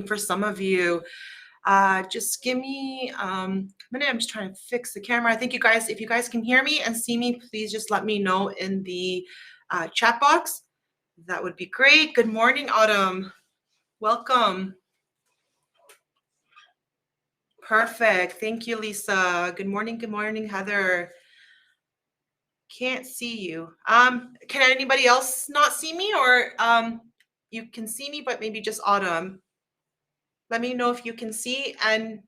for some of you. Just give me a minute. I'm just trying to fix the camera. I think you guys, if you guys can hear me and see me, please just let me know in the chat box. That would be great. Good morning, Autumn. Welcome. Perfect. Thank you, Lisa. Good morning, Heather. Can't see you. Can anybody else not see me, or you can see me, but maybe just Autumn? Let me know if you can see and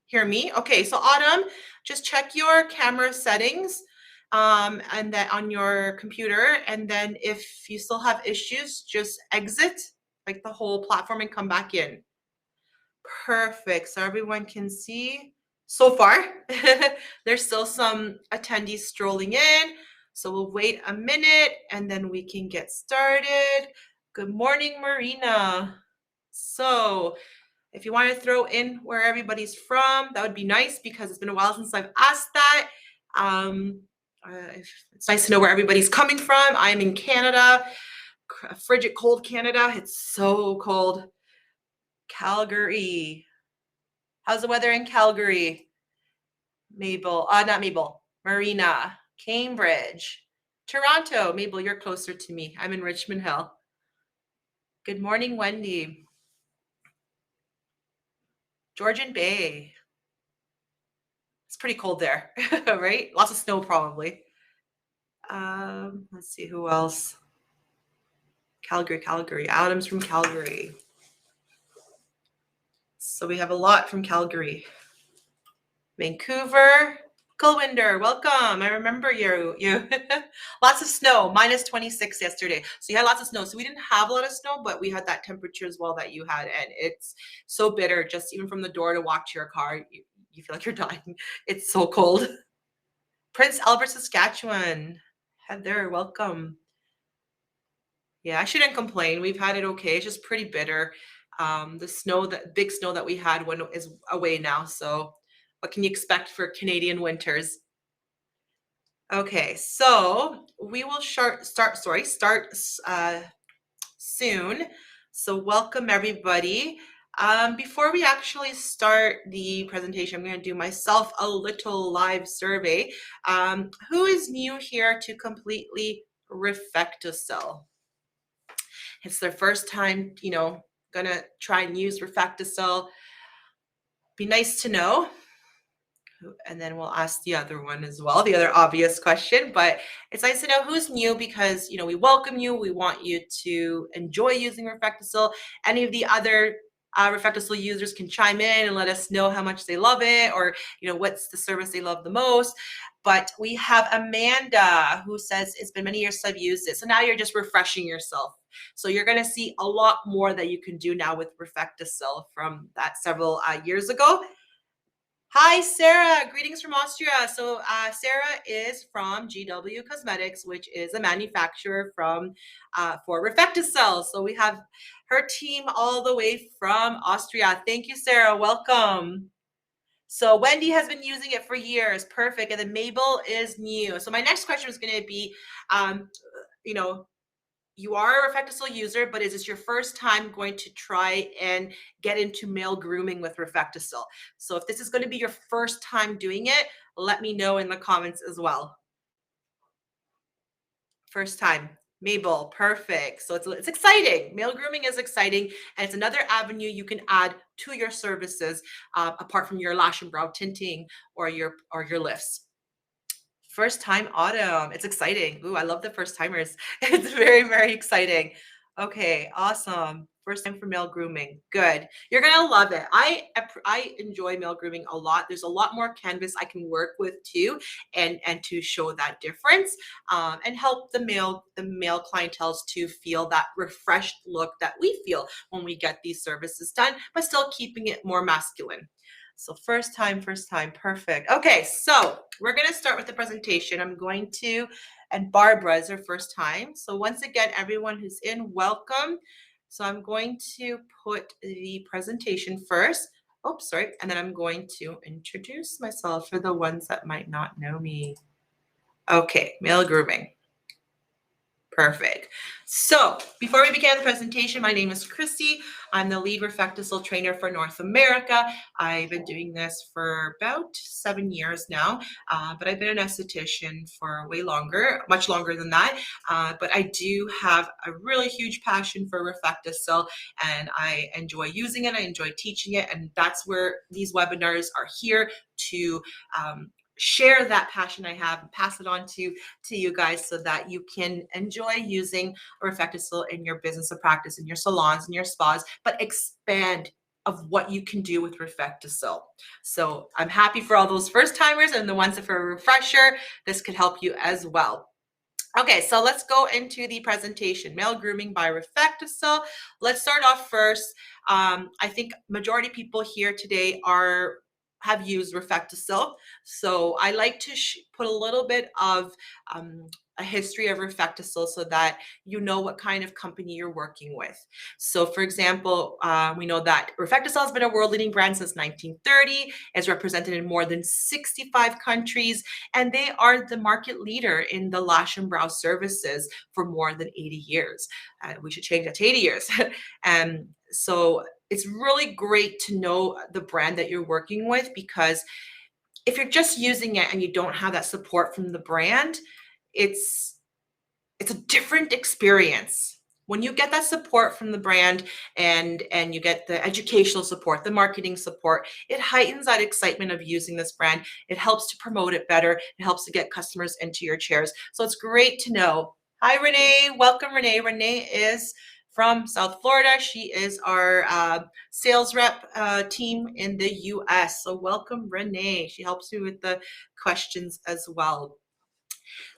hear me. Okay, so Autumn, just check your camera settings and that on your computer. And then if you still have issues, just exit like the whole platform and come back in. Perfect. So everyone can see so far. There's still some attendees strolling in. So we'll wait a minute and then we can get started. Good morning, Marina. So if you want to throw in where everybody's from, that would be nice because it's been a while since I've asked that. It's nice to know where everybody's coming from. I'm in Canada, frigid cold Canada. It's so cold. Calgary. How's the weather in Calgary? Mabel, not Mabel, Marina, Cambridge, Toronto. Mabel, you're closer to me. I'm in Richmond Hill. Good morning, Wendy. Georgian Bay. It's pretty cold there, right? Lots of snow probably. Let's see who else. Calgary. Adam's from Calgary. So we have a lot from Calgary. Vancouver, Colwinder, welcome. I remember you. Lots of snow, -26 yesterday. So you had lots of snow. So we didn't have a lot of snow, but we had that temperature as well that you had. And it's so bitter, just even from the door to walk to your car, you feel like you're dying. It's so cold. Prince Albert, Saskatchewan. Heather, welcome. Yeah, I shouldn't complain. We've had it okay. It's just pretty bitter. The snow, that big snow that we had is away now. So what can you expect for Canadian winters? Okay, so we will start soon. So welcome everybody. Before we actually start the presentation, I'm going to do myself a little live survey. Who is new here to completely RefectoCil? It's their first time, gonna try and use RefectoCil. Be nice to know. And then we'll ask the other one as well, the other obvious question, but it's nice to know who's new because, we welcome you. We want you to enjoy using RefectoCil. Any of the other RefectoCil users can chime in and let us know how much they love it or, what's the service they love the most. But we have Amanda who says it's been many years since I've used it. So now you're just refreshing yourself. So you're going to see a lot more that you can do now with RefectoCil from that several years ago. Hi, Sarah. Greetings from Austria. So Sarah is from GW Cosmetics, which is a manufacturer for RefectoCil. So we have her team all the way from Austria. Thank you, Sarah. Welcome. So Wendy has been using it for years. Perfect. And then Mabel is new. So my next question is going to be, you are a RefectoCil user, but is this your first time going to try and get into male grooming with RefectoCil? So if this is going to be your first time doing it, let me know in the comments as well. First time. Mabel, perfect. So it's exciting. Male grooming is exciting, and it's another avenue you can add to your services apart from your lash and brow tinting or your lifts. First time Autumn. It's exciting. Ooh, I love the first timers. It's very, very exciting. Okay, awesome. First time for male grooming. Good. You're going to love it. I enjoy male grooming a lot. There's a lot more canvas I can work with too and to show that difference and help the male clientele to feel that refreshed look that we feel when we get these services done, but still keeping it more masculine. So first time, perfect. Okay, so we're gonna start with the presentation. And Barbara is her first time. So once again, everyone who's in, welcome. So I'm going to put the presentation first. Oops, sorry. And then I'm going to introduce myself for the ones that might not know me. Okay, male grooming. Perfect. So before we begin the presentation, my name is Christy. I'm the lead RefectoCil trainer for North America. I've been doing this for about 7 years now, but I've been an esthetician for way longer, much longer than that. But I do have a really huge passion for RefectoCil, and I enjoy using it. I enjoy teaching it, and that's where these webinars are here to share that passion I have and pass it on to you guys so that you can enjoy using RefectoCil in your business of practice, in your salons, in your spas, but expand of what you can do with RefectoCil. So I'm happy for all those first timers and the ones that for a refresher, this could help you as well. Okay, so let's go into the presentation. Male grooming by RefectoCil. Let's start off first. I think majority of people here today have used RefectoCil. So I like to put a little bit of a history of RefectoCil so that you know what kind of company you're working with. So for example, we know that RefectoCil has been a world-leading brand since 1930. It's represented in more than 65 countries, and they are the market leader in the lash and brow services for more than 80 years. We should change that to 80 years. And so it's really great to know the brand that you're working with, because if you're just using it and you don't have that support from the brand, it's a different experience. When you get that support from the brand and you get the educational support, the marketing support, it heightens that excitement of using this brand. It helps to promote it better. It helps to get customers into your chairs. So it's great to know. Hi, Renee. Welcome, Renee. Renee is from South Florida. She is our sales rep team in the US. So welcome, Renee. She helps me with the questions as well.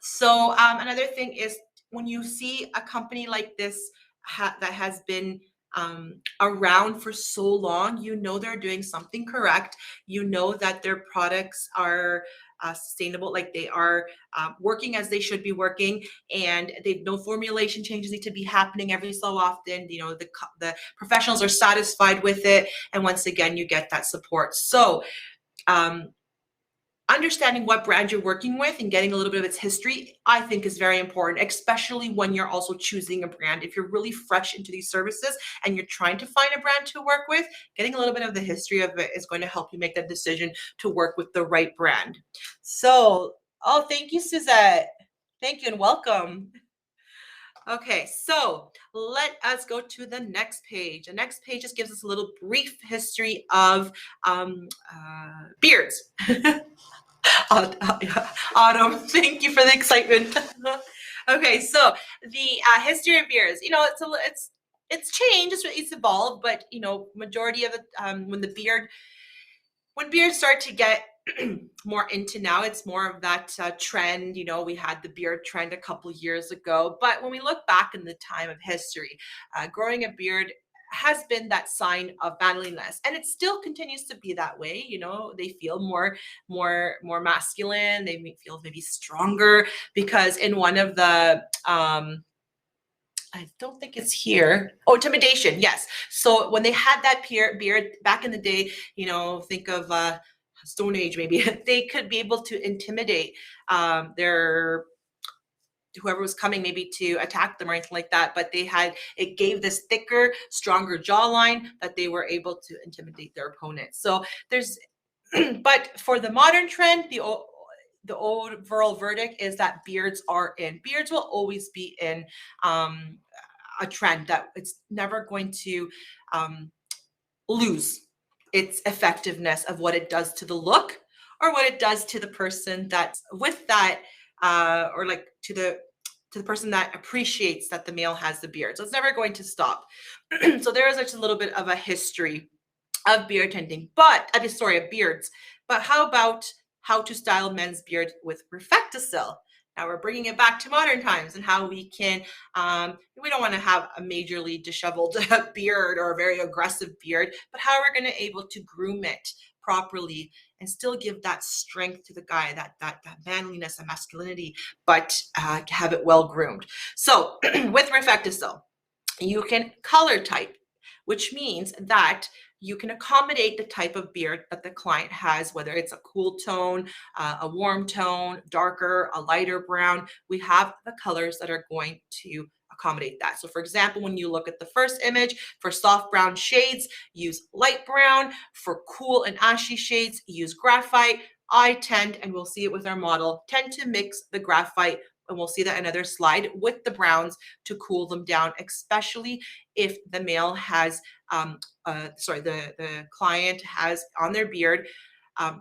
So another thing is, when you see a company like this that has been around for so long, you know they're doing something correct. You know that their products are sustainable, like they are working as they should be working, and they no formulation changes need to be happening every so often. You know, the professionals are satisfied with it, and once again, you get that support. So understanding what brand you're working with and getting a little bit of its history, I think, is very important, especially when you're also choosing a brand. If you're really fresh into these services and you're trying to find a brand to work with, getting a little bit of the history of it is going to help you make that decision to work with the right brand. So, oh, thank you, Suzette. Thank you and welcome. Okay, so let us go to the next page. The next page just gives us a little brief history of beards. Autumn, thank you for the excitement. Okay, so the history of beards. You know, it's changed, it's evolved, but you know, majority of it when beards start to get more into now, it's more of that trend. You know, we had the beard trend a couple years ago, but when we look back in the time of history, growing a beard has been that sign of manliness, and it still continues to be that way. You know, they feel more masculine. They feel maybe stronger, because in one of the I don't think it's here. Oh, intimidation. Yes. So when they had that beard back in the day, you know, think of Stone Age, maybe they could be able to intimidate their whoever was coming maybe to attack them or anything like that, but it gave this thicker, stronger jawline that they were able to intimidate their opponents. So there's, but for the modern trend, the overall verdict is that beards are in. Beards will always be in a trend, that it's never going to lose its effectiveness of what it does to the look, or what it does to the person that's with that, or like to the person that appreciates that the male has the beard. So it's never going to stop. So there is just a little bit of a history of beard tending, of beards. But how about how to style men's beard with RefectoCil? Now we're bringing it back to modern times, and how we can, we don't want to have a majorly disheveled beard or a very aggressive beard, but how we're going to able to groom it properly and still give that strength to the guy, that manliness and masculinity, but have it well groomed. So with RefectoCil, you can color type, which means that you can accommodate the type of beard that the client has, whether it's a cool tone, a warm tone, darker, a lighter brown. We have the colors that are going to accommodate that. So for example, when you look at the first image, for soft brown shades, use light brown. For cool and ashy shades, use graphite. I tend, and we'll see it with our model, tend to mix the graphite, and we'll see that in another slide, with the browns to cool them down, especially if the male has, the client has on their beard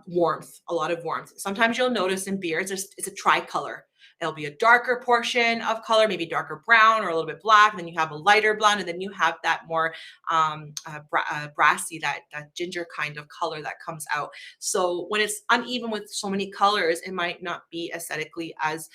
warmth, a lot of warmth. Sometimes you'll notice in beards, it's a tricolor. It'll be a darker portion of color, maybe darker brown or a little bit black. Then you have a lighter blonde, and then you have that more brassy, that ginger kind of color that comes out. So when it's uneven with so many colors, it might not be aesthetically as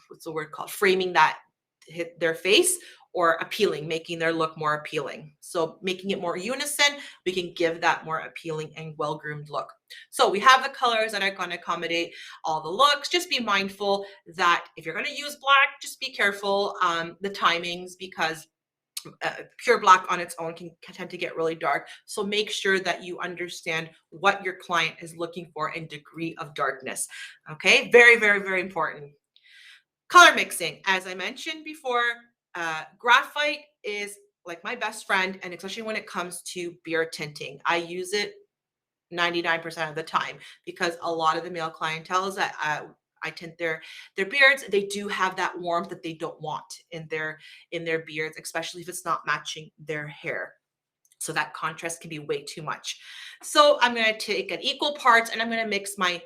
what's the word called, framing that hit their face, or appealing, making their look more appealing. So making it more unison, we can give that more appealing and well-groomed look. So we have the colors that are going to accommodate all the looks. Just be mindful that if you're going to use black, just be careful the timings, because pure black on its own can tend to get really dark. So make sure that you understand what your client is looking for in degree of darkness. Okay, very, very, very important. Color mixing, as I mentioned before, graphite is like my best friend, and especially when it comes to beard tinting. I use it 99% of the time, because a lot of the male clientele that I tint their beards, they do have that warmth that they don't want in their beards, especially if it's not matching their hair. So that contrast can be way too much. So I'm going to take an equal parts, and I'm going to mix my,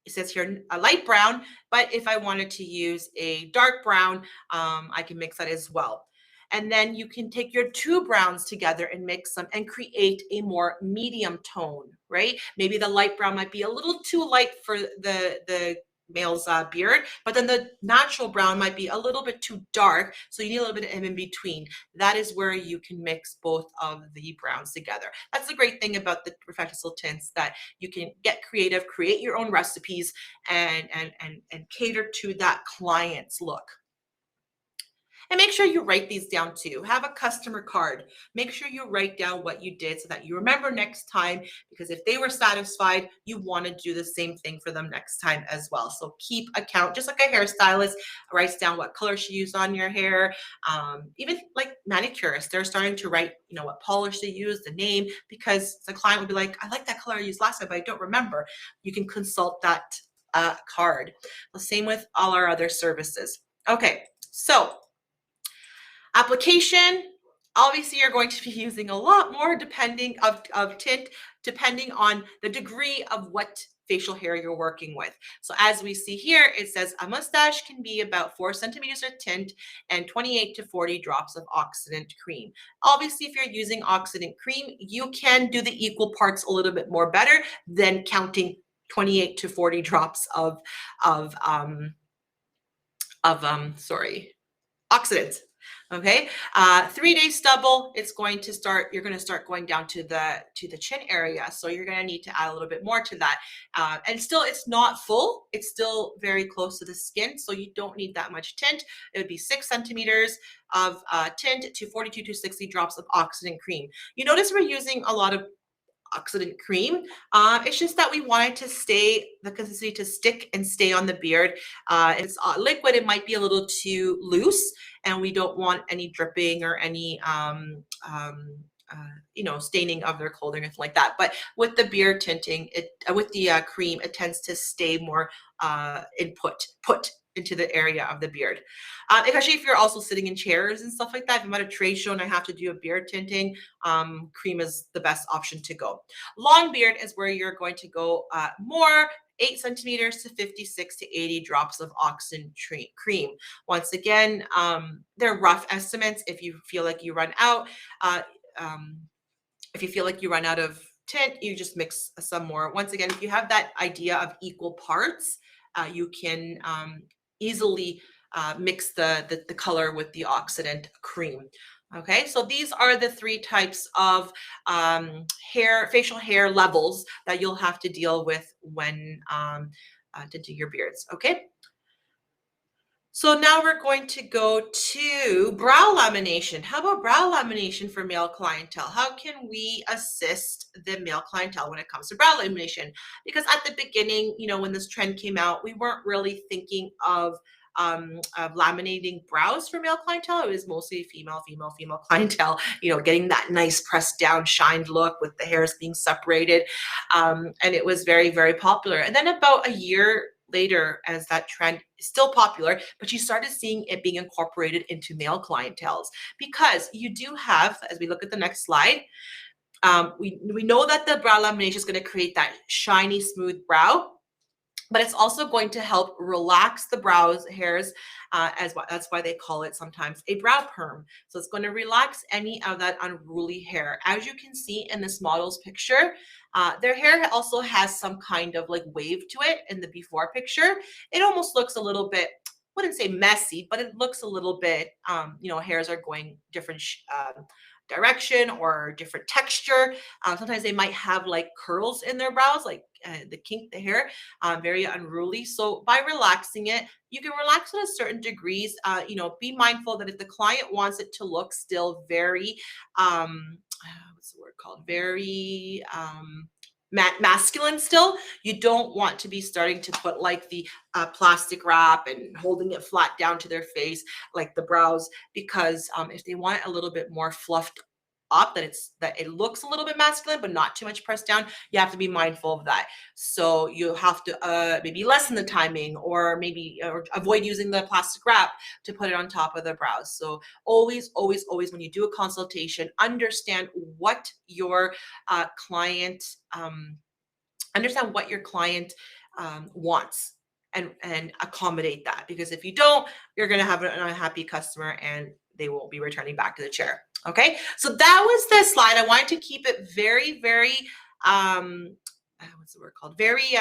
it says here a light brown, but if I wanted to use a dark brown, I can mix that as well. And then you can take your two browns together and mix them and create a more medium tone, right? Maybe the light brown might be a little too light for the male's beard, but then the natural brown might be a little bit too dark, so you need a little bit of in between. That is where you can mix both of the browns together. That's the great thing about the RefectoCil tints, that you can get creative, create your own recipes, and cater to that client's look. And make sure you write these down too. Have a customer card. Make sure you write down what you did so that you remember next time, because if they were satisfied, you want to do the same thing for them next time as well. So keep account, just like a hairstylist writes down what color she used on your hair. Even like manicurists, they're starting to write, what polish they use, the name, because the client would be like, I like that color I used last time, but I don't remember. You can consult that card. The same with all our other services. Okay, so application, obviously you're going to be using a lot more depending of tint, depending on the degree of what facial hair you're working with. So as we see here, it says a mustache can be about 4 centimeters of tint and 28 to 40 drops of oxidant cream. Obviously, if you're using oxidant cream, you can do the equal parts a little bit more better than counting 28 to 40 drops of oxidants. Okay, 3-day stubble, it's going to start, you're going to start going down to the chin area. So you're going to need to add a little bit more to that. And still, it's not full. It's still very close to the skin. So you don't need that much tint. It would be 6 centimeters of tint to 42 to 60 drops of oxidant cream. You notice we're using a lot of oxidant cream. It's just that we want it to stay, the consistency to stick and stay on the beard. If it's liquid, it might be a little too loose, and we don't want any dripping or any staining of their clothing or anything like that. But with the beard tinting, with the cream, it tends to stay more put into the area of the beard. Especially if you're also sitting in chairs and stuff like that. If I'm at a trade show and I have to do a beard tinting, cream is the best option to go. Long beard is where you're going to go more, 8 centimeters to 56 to 80 drops of oxidant cream. Once again, they're rough estimates. If you feel like you run out, of tint, you just mix some more. Once again, if you have that idea of equal parts, you can easily mix the color with the oxidant cream. Okay, so these are the 3 types of facial hair levels that you'll have to deal with when tinting your beards. Okay. So now we're going to go to brow lamination. How about brow lamination for male clientele? How can we assist the male clientele when it comes to brow lamination? Because at the beginning, you know, when this trend came out, we weren't really thinking of laminating brows for male clientele. It was mostly female clientele, you know, getting that nice pressed down, shined look with the hairs being separated. And it was very, very popular. And then about a year later, as that trend is still popular, but you started seeing it being incorporated into male clienteles, because you do have, as we look at the next slide, we know that the brow lamination is going to create that shiny, smooth brow, but it's also going to help relax the brows hairs, that's why they call it sometimes a brow perm. So it's going to relax any of that unruly hair. As you can see in this model's picture, their hair also has some kind of like wave to it in the before picture. It almost looks a little bit, I wouldn't say messy, but it looks a little bit, you know, hairs are going different direction or different texture. Sometimes they might have like curls in their brows, like the kink, the hair, very unruly. So by relaxing it, you can relax it at certain degrees. You know, be mindful that if the client wants it to look still very, what's the word called? Very masculine still, you don't want to be starting to put like the plastic wrap and holding it flat down to their face like the brows, because if they want it a little bit more fluffed up, that it looks a little bit masculine but not too much pressed down, you have to be mindful of that. So you have to maybe lessen the timing, or maybe avoid using the plastic wrap to put it on top of the brows. So always when you do a consultation, understand what your client wants, and accommodate that, because if you don't, you're going to have an unhappy customer and they won't be returning back to the chair. Okay, so that was the slide. I wanted to keep it very, very what's the word called, very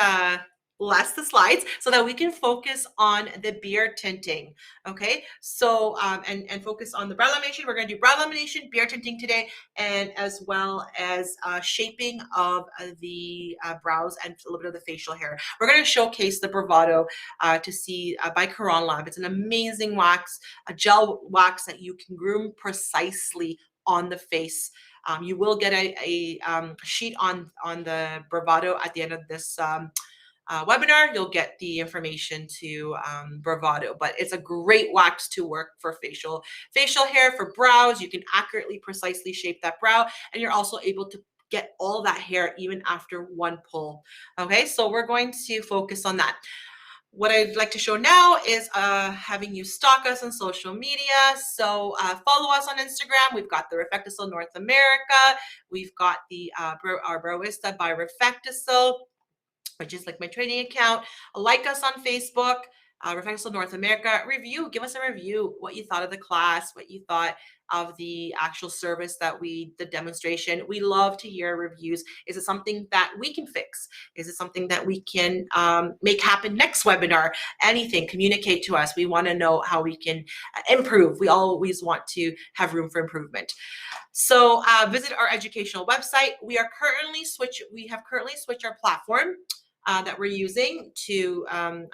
less the slides, so that we can focus on the beard tinting. Okay, so and focus on the brow lamination. We're going to do brow lamination, beard tinting today, and as well as shaping of the brows and a little bit of the facial hair. We're going to showcase the Browvado to see by Caron Lab. It's an amazing wax, a gel wax that you can groom precisely on the face. You will get a sheet on the Browvado at the end of this webinar. You'll get the information to Browvado, but it's a great wax to work for facial hair, for brows. You can accurately, precisely shape that brow, and you're also able to get all that hair even after one pull. Okay, so we're going to focus on that. What I'd like to show now is having you stalk us on social media. So follow us on Instagram. We've got the RefectoCil North America. We've got the our Browista by RefectoCil, which is like my trading account. Like us on Facebook, RefectoCil North America. Give us a review, what you thought of the class, what you thought of the actual service the demonstration. We love to hear reviews. Is it something that we can fix? Is it something that we can make happen next webinar? Anything, communicate to us. We want to know how we can improve. We always want to have room for improvement. So visit our educational website. We have currently switched our platform that we're using to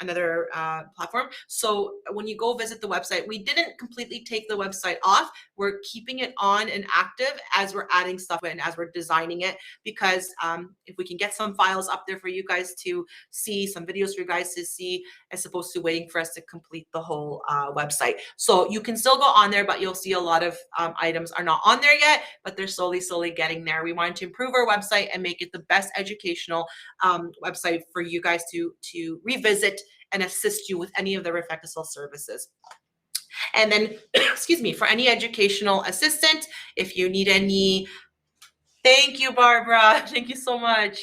another platform. So when you go visit the website, we didn't completely take the website off. We're keeping it on and active as we're adding stuff in, as we're designing it, because if we can get some files up there for you guys to see, some videos for you guys to see, as opposed to waiting for us to complete the whole website. So you can still go on there, but you'll see a lot of items are not on there yet, but they're slowly getting there. We wanted to improve our website and make it the best educational website for you guys to revisit and assist you with any of the RefectoCil services. And then, excuse me, for any educational assistant, if you need any, thank you, Barbara, thank you so much.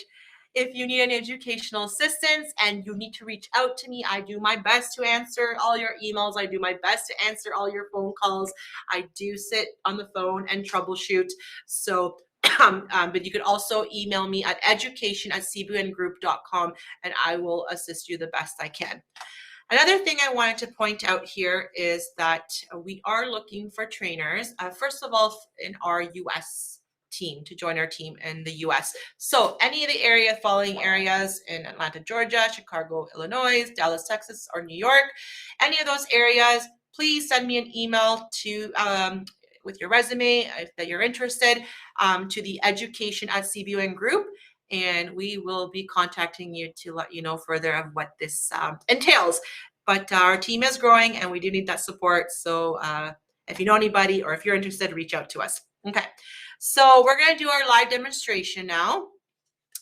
If you need any educational assistance and you need to reach out to me, I do my best to answer all your emails. I do my best to answer all your phone calls. I do sit on the phone and troubleshoot. So but you could also email me at education@cbngroup.com and I will assist you the best I can. Another thing I wanted to point out here is that we are looking for trainers, first of all, in our US team, to join our team in the US. So any of the following areas in Atlanta, Georgia, Chicago, Illinois, Dallas, Texas, or New York, any of those areas, please send me an email to with your resume that you're interested to the education@cbun group, and we will be contacting you to let you know further of what this entails. But our team is growing and we do need that support. So if you know anybody or if you're interested, reach out to us. Okay, so we're going to do our live demonstration now.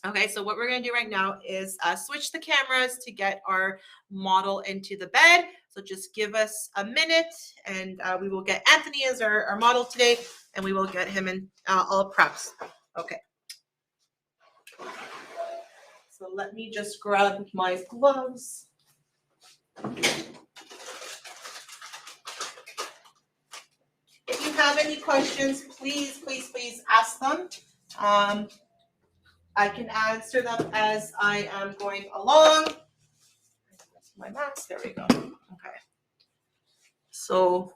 Okay, so what we're going to do right now is switch the cameras to get our model into the bed. So just give us a minute and we will get Anthony as our model today, and we will get him in all preps. Okay. So let me just grab my gloves. If you have any questions, please ask them. I can answer them as I am going along. That's my mask. There we go. Okay. So,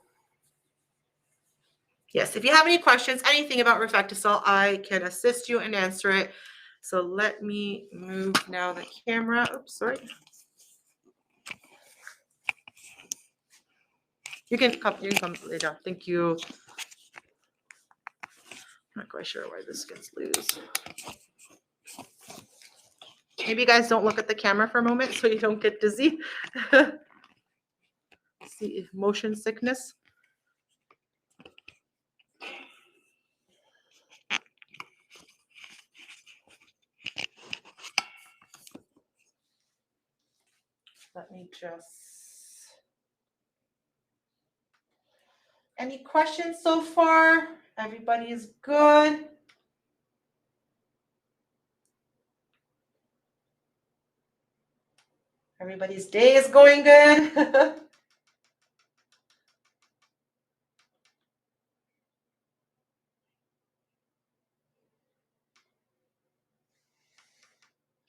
yes, if you have any questions, anything about RefectoCil, I can assist you and answer it. So let me move now the camera. Oops, sorry. You can come later. Thank you. I'm not quite sure why this gets loose. Maybe you guys don't look at the camera for a moment so you don't get dizzy. See, motion sickness. Let me just. Any questions so far? Everybody is good. Everybody's day is going good.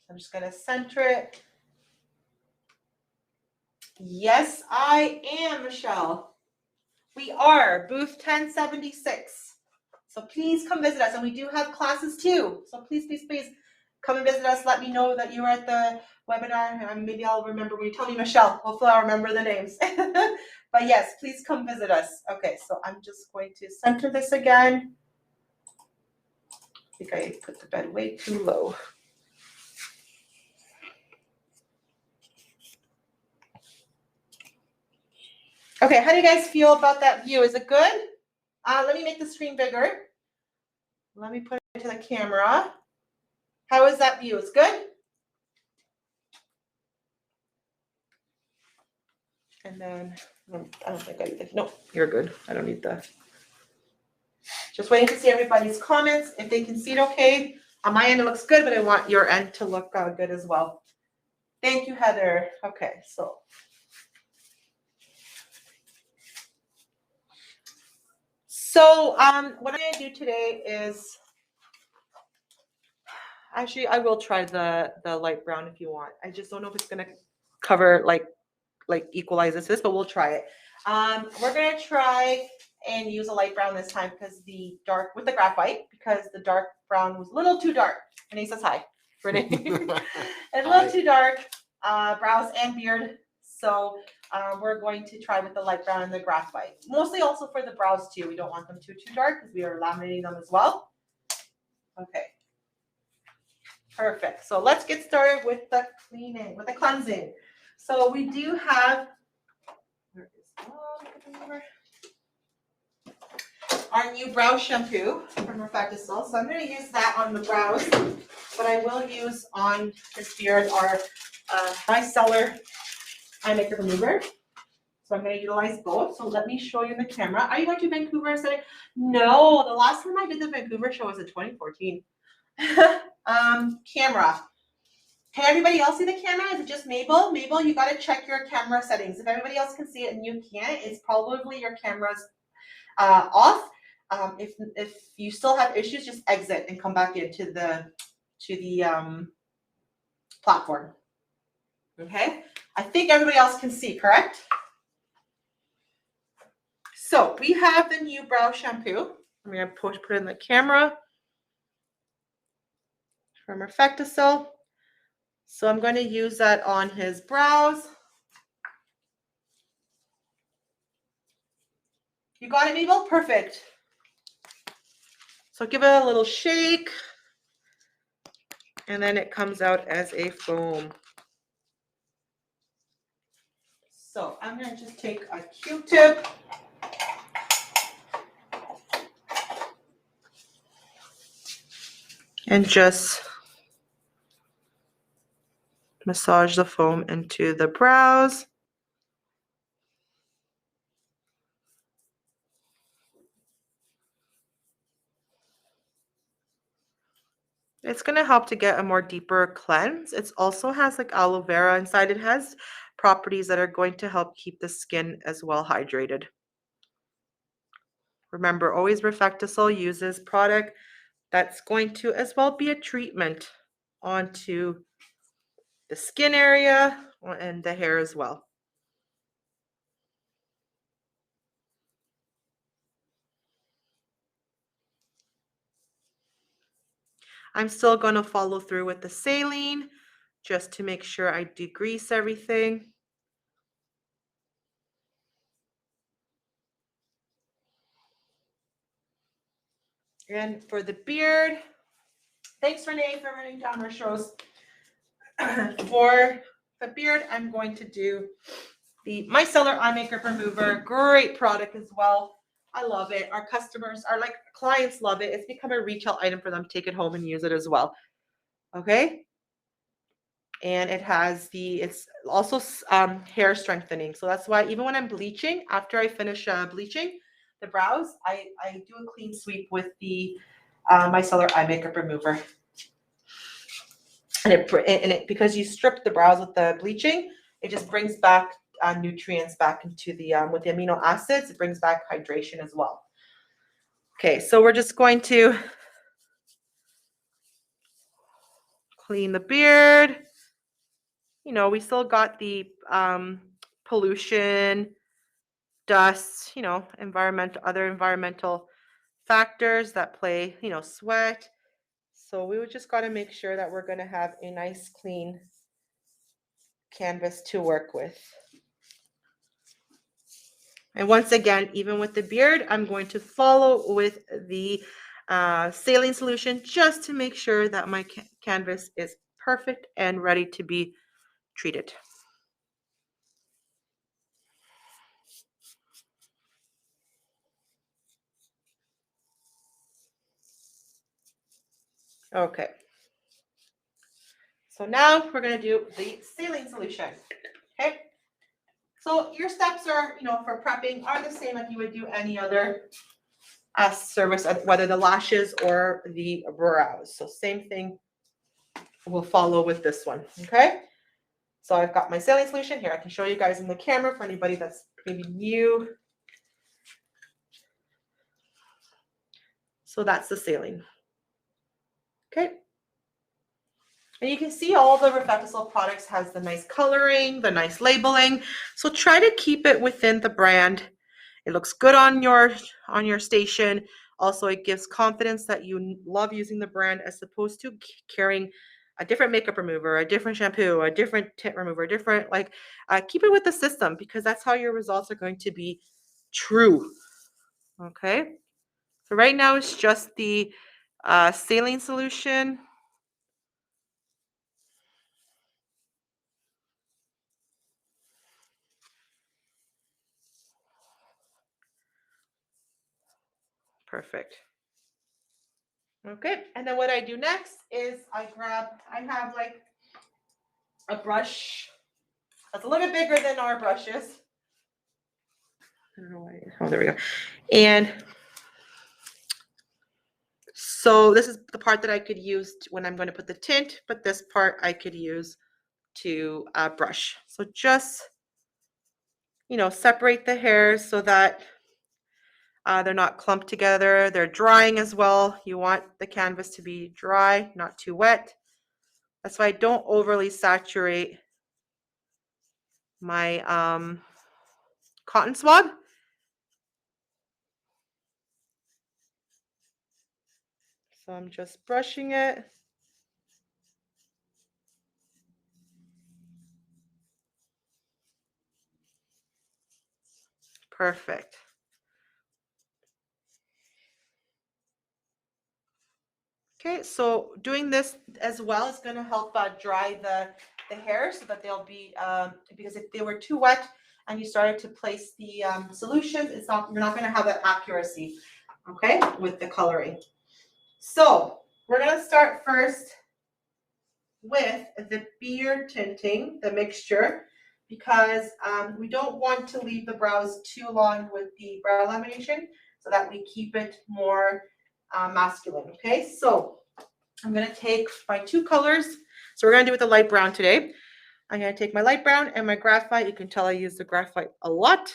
I'm just going to center it. Yes, I am, Michelle. We are booth 1076. So please come visit us. And we do have classes too. So please come and visit us. Let me know that you were at the webinar. And maybe I'll remember when you tell me Michelle. Hopefully I'll remember the names. But yes, please come visit us. Okay, so I'm just going to center this again. I think I put the bed way too low. Okay, how do you guys feel about that view? Is it good? Let me make the screen bigger. Let me put it into the camera. How is that view? It's good? And then, I don't think I need it. No, you're good. I don't need that. Just waiting to see everybody's comments. If they can see it okay. On my end, it looks good, but I want your end to look good as well. Thank you, Heather. Okay, so. So what I'm going to do today is, actually, I will try the light brown if you want. I just don't know if it's going to cover, like equalize this, but we'll try it. We're going to try and use a light brown this time because the dark, with the graphite, because the dark brown was a little too dark. Renee says hi. Renee. It's a little too dark, brows and beard. So we're going to try with the light brown and the graphite. Mostly also for the brows too. We don't want them too dark because we are laminating them as well. Okay. Perfect. So let's get started with the cleaning, with the cleansing. So we do have, where is our new brow shampoo from RefectoCil. So I'm going to use that on the brows, but I will use on his beard our micellar eye makeup remover. So I'm going to utilize both. So let me show you the camera. Are you going to Vancouver? No, the last time I did the Vancouver show was in 2014. Camera. Can everybody else see the camera? Is it just Mabel? Mabel, you got to check your camera settings. If everybody else can see it and you can't, it's probably your camera's off. If you still have issues, just exit and come back into the platform. Okay. I think everybody else can see, correct? So we have the new brow shampoo. I'm going to put it in the camera. from RefectoCil. So I'm going to use that on his brows. You got it, Mabel? Perfect. So give it a little shake, and then it comes out as a foam. So I'm going to just take a Q-tip and just massage the foam into the brows. It's going to help to get a more deeper cleanse. It also has like aloe vera inside. It has properties that are going to help keep the skin as well hydrated. Remember, always RefectoCil uses product that's going to as well be a treatment onto the skin area and the hair as well. I'm still going to follow through with the saline just to make sure I degrease everything. And for the beard, thanks Renee for running down our shows. For the beard, I'm going to do the Micellar Eye Makeup Remover. Great product as well. I love it. Our customers, our clients love it. It's become a retail item for them to take it home and use it as well. Okay. And it has it's also hair strengthening. So that's why even when I'm bleaching, after I finish bleaching the brows, I do a clean sweep with the Micellar Eye Makeup Remover. And it because you strip the brows with the bleaching, it just brings back nutrients back into the with the amino acids. It brings back hydration as well. Okay, so we're just going to clean the beard. You know, we still got the pollution, dust, you know, other environmental factors that play, you know, sweat. So we would just got to make sure that we're going to have a nice clean canvas to work with. And once again, even with the beard, I'm going to follow with the saline solution just to make sure that my canvas is perfect and ready to be treated. Okay. So now we're going to do the saline solution. Okay. So your steps are, you know, for prepping are the same if you would do any other service, whether the lashes or the brows. So same thing will follow with this one. Okay. So I've got my saline solution here. I can show you guys in the camera for anybody that's maybe new. So that's the saline. Okay. And you can see all the RefectoCil products has the nice coloring, the nice labeling. So try to keep it within the brand. It looks good on your station. Also, it gives confidence that you love using the brand as opposed to carrying a different makeup remover, a different shampoo, a different tint remover, different keep it with the system because that's how your results are going to be true. Okay. So right now it's just the saline solution. Perfect. Okay, and then what I do next is I have like a brush that's a little bit bigger than our brushes. I don't know why. Oh, there we go. And so this is the part that I could use when I'm going to put the tint, but this part I could use to brush. So just, you know, separate the hairs so that they're not clumped together. They're drying as well. You want the canvas to be dry, not too wet. That's why I don't overly saturate my cotton swab. So I'm just brushing it. Perfect. Okay, so doing this as well is going to help dry the hair so that they'll be, because if they were too wet and you started to place the solutions, you're not going to have that accuracy, okay, with the coloring. So we're going to start first with the beard tinting, the mixture, because we don't want to leave the brows too long with the brow lamination so that we keep it more masculine, okay? So I'm going to take my two colors. So we're going to do with the light brown today. I'm going to take my light brown and my graphite. You can tell I use the graphite a lot.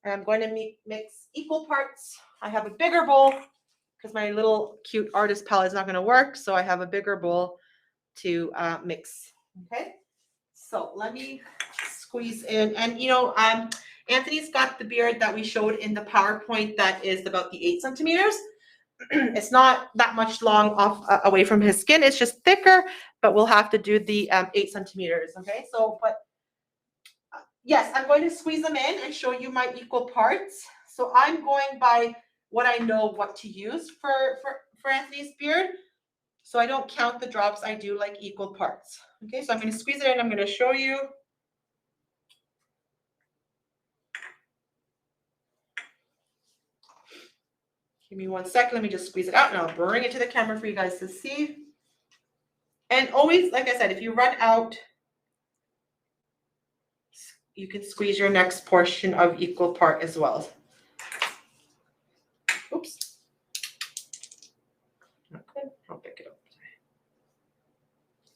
And I'm going to mix equal parts. I have a bigger bowl because my little cute artist palette is not going to work. So I have a bigger bowl to mix. Okay. So let me squeeze in. And you know, Anthony's got the beard that we showed in the PowerPoint that is about the 8 centimeters. It's not that much long off away from his skin. It's just thicker, but we'll have to do the 8 centimeters. Okay, so but yes, I'm going to squeeze them in and show you my equal parts. So I'm going by what I know what to use for Anthony's beard. So I don't count the drops. I do like equal parts. Okay, so I'm going to squeeze it in. I'm going to show you. Give me 1 second. Let me just squeeze it out and I'll bring it to the camera for you guys to see. And always, like I said, if you run out, you can squeeze your next portion of equal part as well. Oops. Okay, I'll pick it up.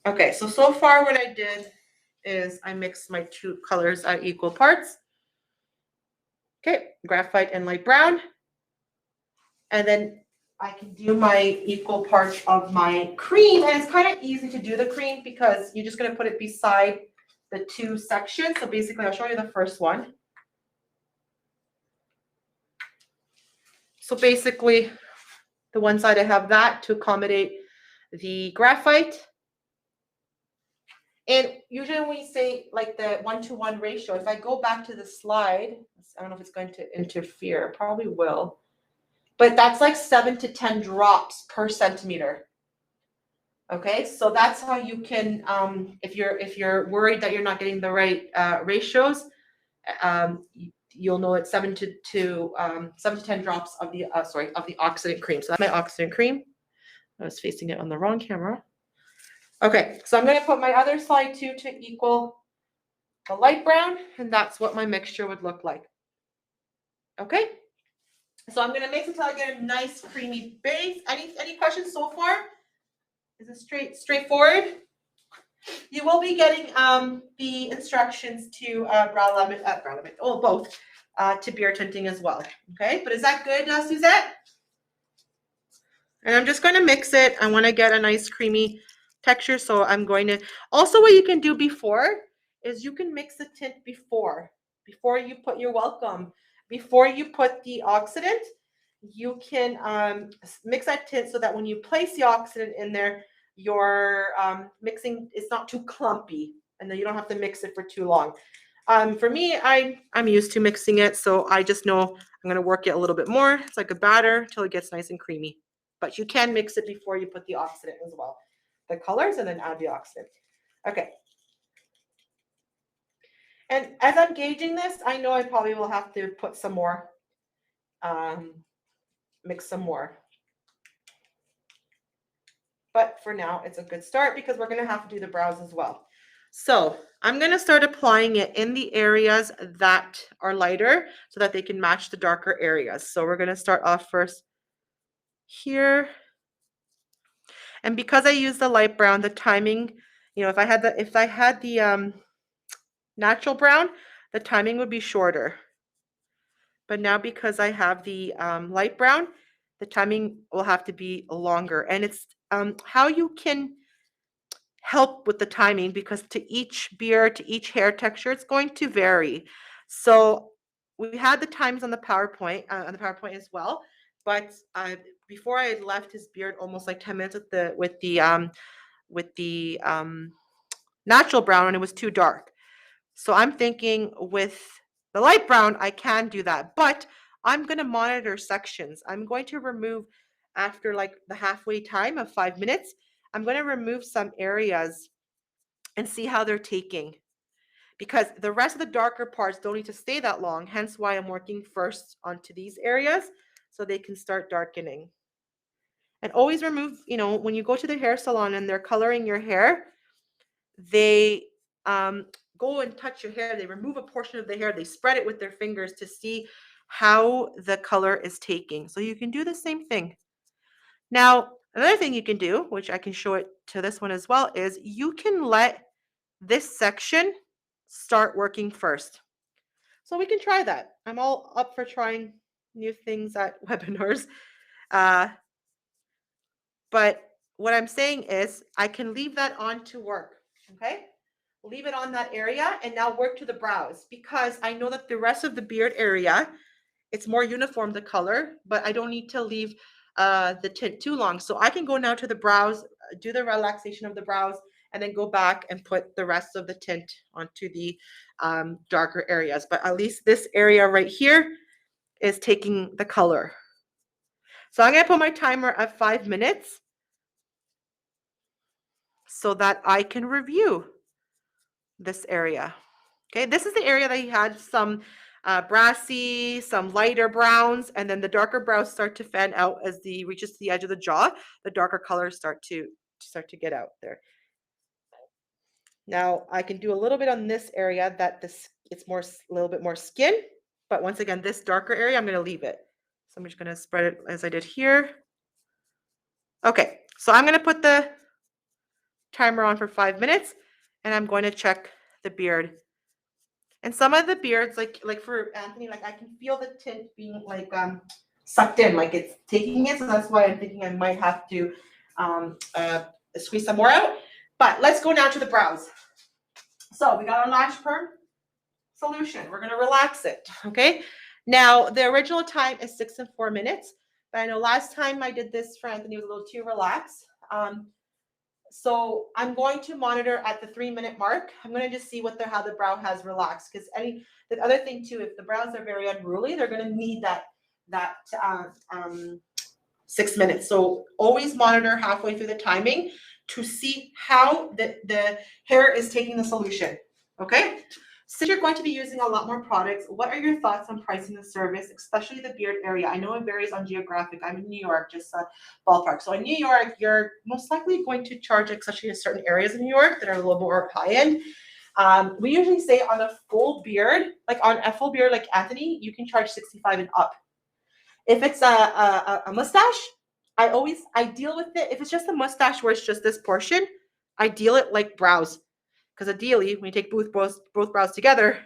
Okay, so far what I did is I mixed my two colors at equal parts. Okay, graphite and light brown. And then I can do my equal parts of my cream. And it's kind of easy to do the cream because you're just going to put it beside the two sections. So basically, I'll show you the first one. So basically, the one side I have that to accommodate the graphite. And usually when we say like the 1-to-1 ratio, if I go back to the slide, I don't know if it's going to interfere, probably will. But that's like 7 to 10 drops per centimeter. Okay, so that's how you can, if you're worried that you're not getting the right ratios, you'll know it's 7 to 10 drops of the of the oxidant cream. So that's my oxidant cream. I was facing it on the wrong camera. Okay, so I'm going to put my other slide too to equal the light brown, and that's what my mixture would look like. Okay, so I'm going to mix until I get a nice creamy base. Any questions so far? Is it straightforward? You will be getting the instructions to both to beard tinting as well. Okay, but is that good, Suzette? And I'm just going to mix it. I want to get a nice creamy texture, so I'm going to. Also, what you can do before is you can mix the tint before you put. You're welcome. Before you put the oxidant, you can mix that tint so that when you place the oxidant in there, your mixing is not too clumpy, and then you don't have to mix it for too long. For me, I'm used to mixing it, so I just know I'm going to work it a little bit more. It's like a batter until it gets nice and creamy. But you can mix it before you put the oxidant as well. The colors and then add the oxidant. Okay. And as I'm gauging this, I know I probably will have to put some more, mix some more. But for now, it's a good start because we're going to have to do the brows as well. So I'm going to start applying it in the areas that are lighter so that they can match the darker areas. So we're going to start off first here. And because I use the light brown, the timing, you know, if I had the natural brown, the timing would be shorter. But now because I have the light brown, the timing will have to be longer. And it's how you can help with the timing, because to each beard, to each hair texture, it's going to vary. So we had the times on the PowerPoint as well, but before I had left his beard almost like 10 minutes with the natural brown, and it was too dark. So I'm thinking with The light brown, I can do that, but I'm going to monitor sections. I'm going to remove after like the halfway time of 5 minutes, I'm going to remove some areas and see how they're taking, because the rest of the darker parts don't need to stay that long. Hence why I'm working first onto these areas so they can start darkening. And always remove, when you go to the hair salon and they're coloring your hair, they go and touch your hair. They remove a portion of the hair. They spread it with their fingers to see how the color is taking. So you can do the same thing. Now, another thing you can do, which I can show it to this one as well, is you can let this section start working first. So we can try that. I'm all up for trying new things at webinars. But what I'm saying is I can leave that on to work, okay? Leave it on that area and now work to the brows, because I know that the rest of the beard area, it's more uniform, the color, but I don't need to leave the tint too long. So I can go now to the brows, do the relaxation of the brows, and then go back and put the rest of the tint onto the darker areas. But at least this area right here is taking the color. So I'm going to put my timer at 5 minutes so that I can review this area. Okay, this is the area that he had some brassy, some lighter browns, and then the darker brows start to fan out as the reaches to the edge of the jaw. The darker colors start to get out there. Now I can do a little bit on this area that it's more a little bit more skin, but once again, this darker area I'm going to leave it. So I'm just going to spread it as I did here. Okay, so I'm going to put the timer on for 5 minutes, and I'm going to check the beard. And some of the beards, like for Anthony, like I can feel the tint being like sucked in, like it's taking it. So that's why I'm thinking I might have to squeeze some more out. But let's go now to the brows. So we got our lash perm solution. We're going to relax it. Okay. Now the original time is 6 and 4 minutes, but I know last time I did this for Anthony was a little too relaxed. So I'm going to monitor at the 3-minute mark. I'm going to just see how the brow has relaxed, because the other thing too, if the brows are very unruly, they're going to need that 6 minutes. So always monitor halfway through the timing to see how the hair is taking the solution. Okay. Since you're going to be using a lot more products, what are your thoughts on pricing the service, especially the beard area? I know it varies on geographic. I'm in New York, just a ballpark. So in New York, you're most likely going to charge, especially in certain areas in New York that are a little more high end. We usually say on a full beard, like Anthony, you can charge 65 and up. If it's a mustache, I deal with it. If it's just a mustache where it's just this portion, I deal it like brows. Because ideally, when you take both brows together,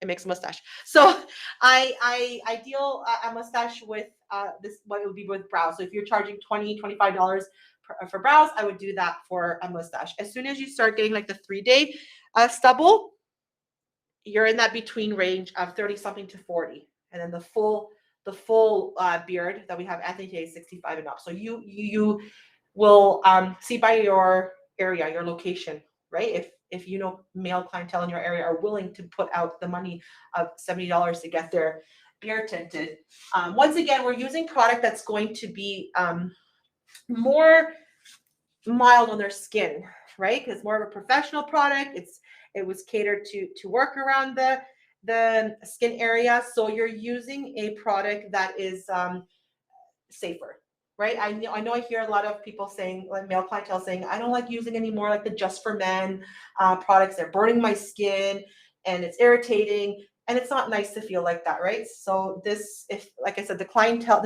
it makes a mustache. So I deal a mustache with this, what it would be with brows. So if you're charging $20, $25 for brows, I would do that for a mustache. As soon as you start getting like the 3-day stubble, you're in that between range of 30 something to 40. And then the full beard that we have Anthony today is 65 and up. So you will see by your area, your location, right? If you know male clientele in your area are willing to put out the money of $70 to get their beard tinted. Once again, we're using product that's going to be more mild on their skin, right? Because more of a professional product. It was catered to work around the skin area. So you're using a product that is safer. Right. I know I hear a lot of people saying, like male clientele saying, I don't like using anymore like the Just for Men products. They're burning my skin and it's irritating. And it's not nice to feel like that. Right. So this, if like I said, the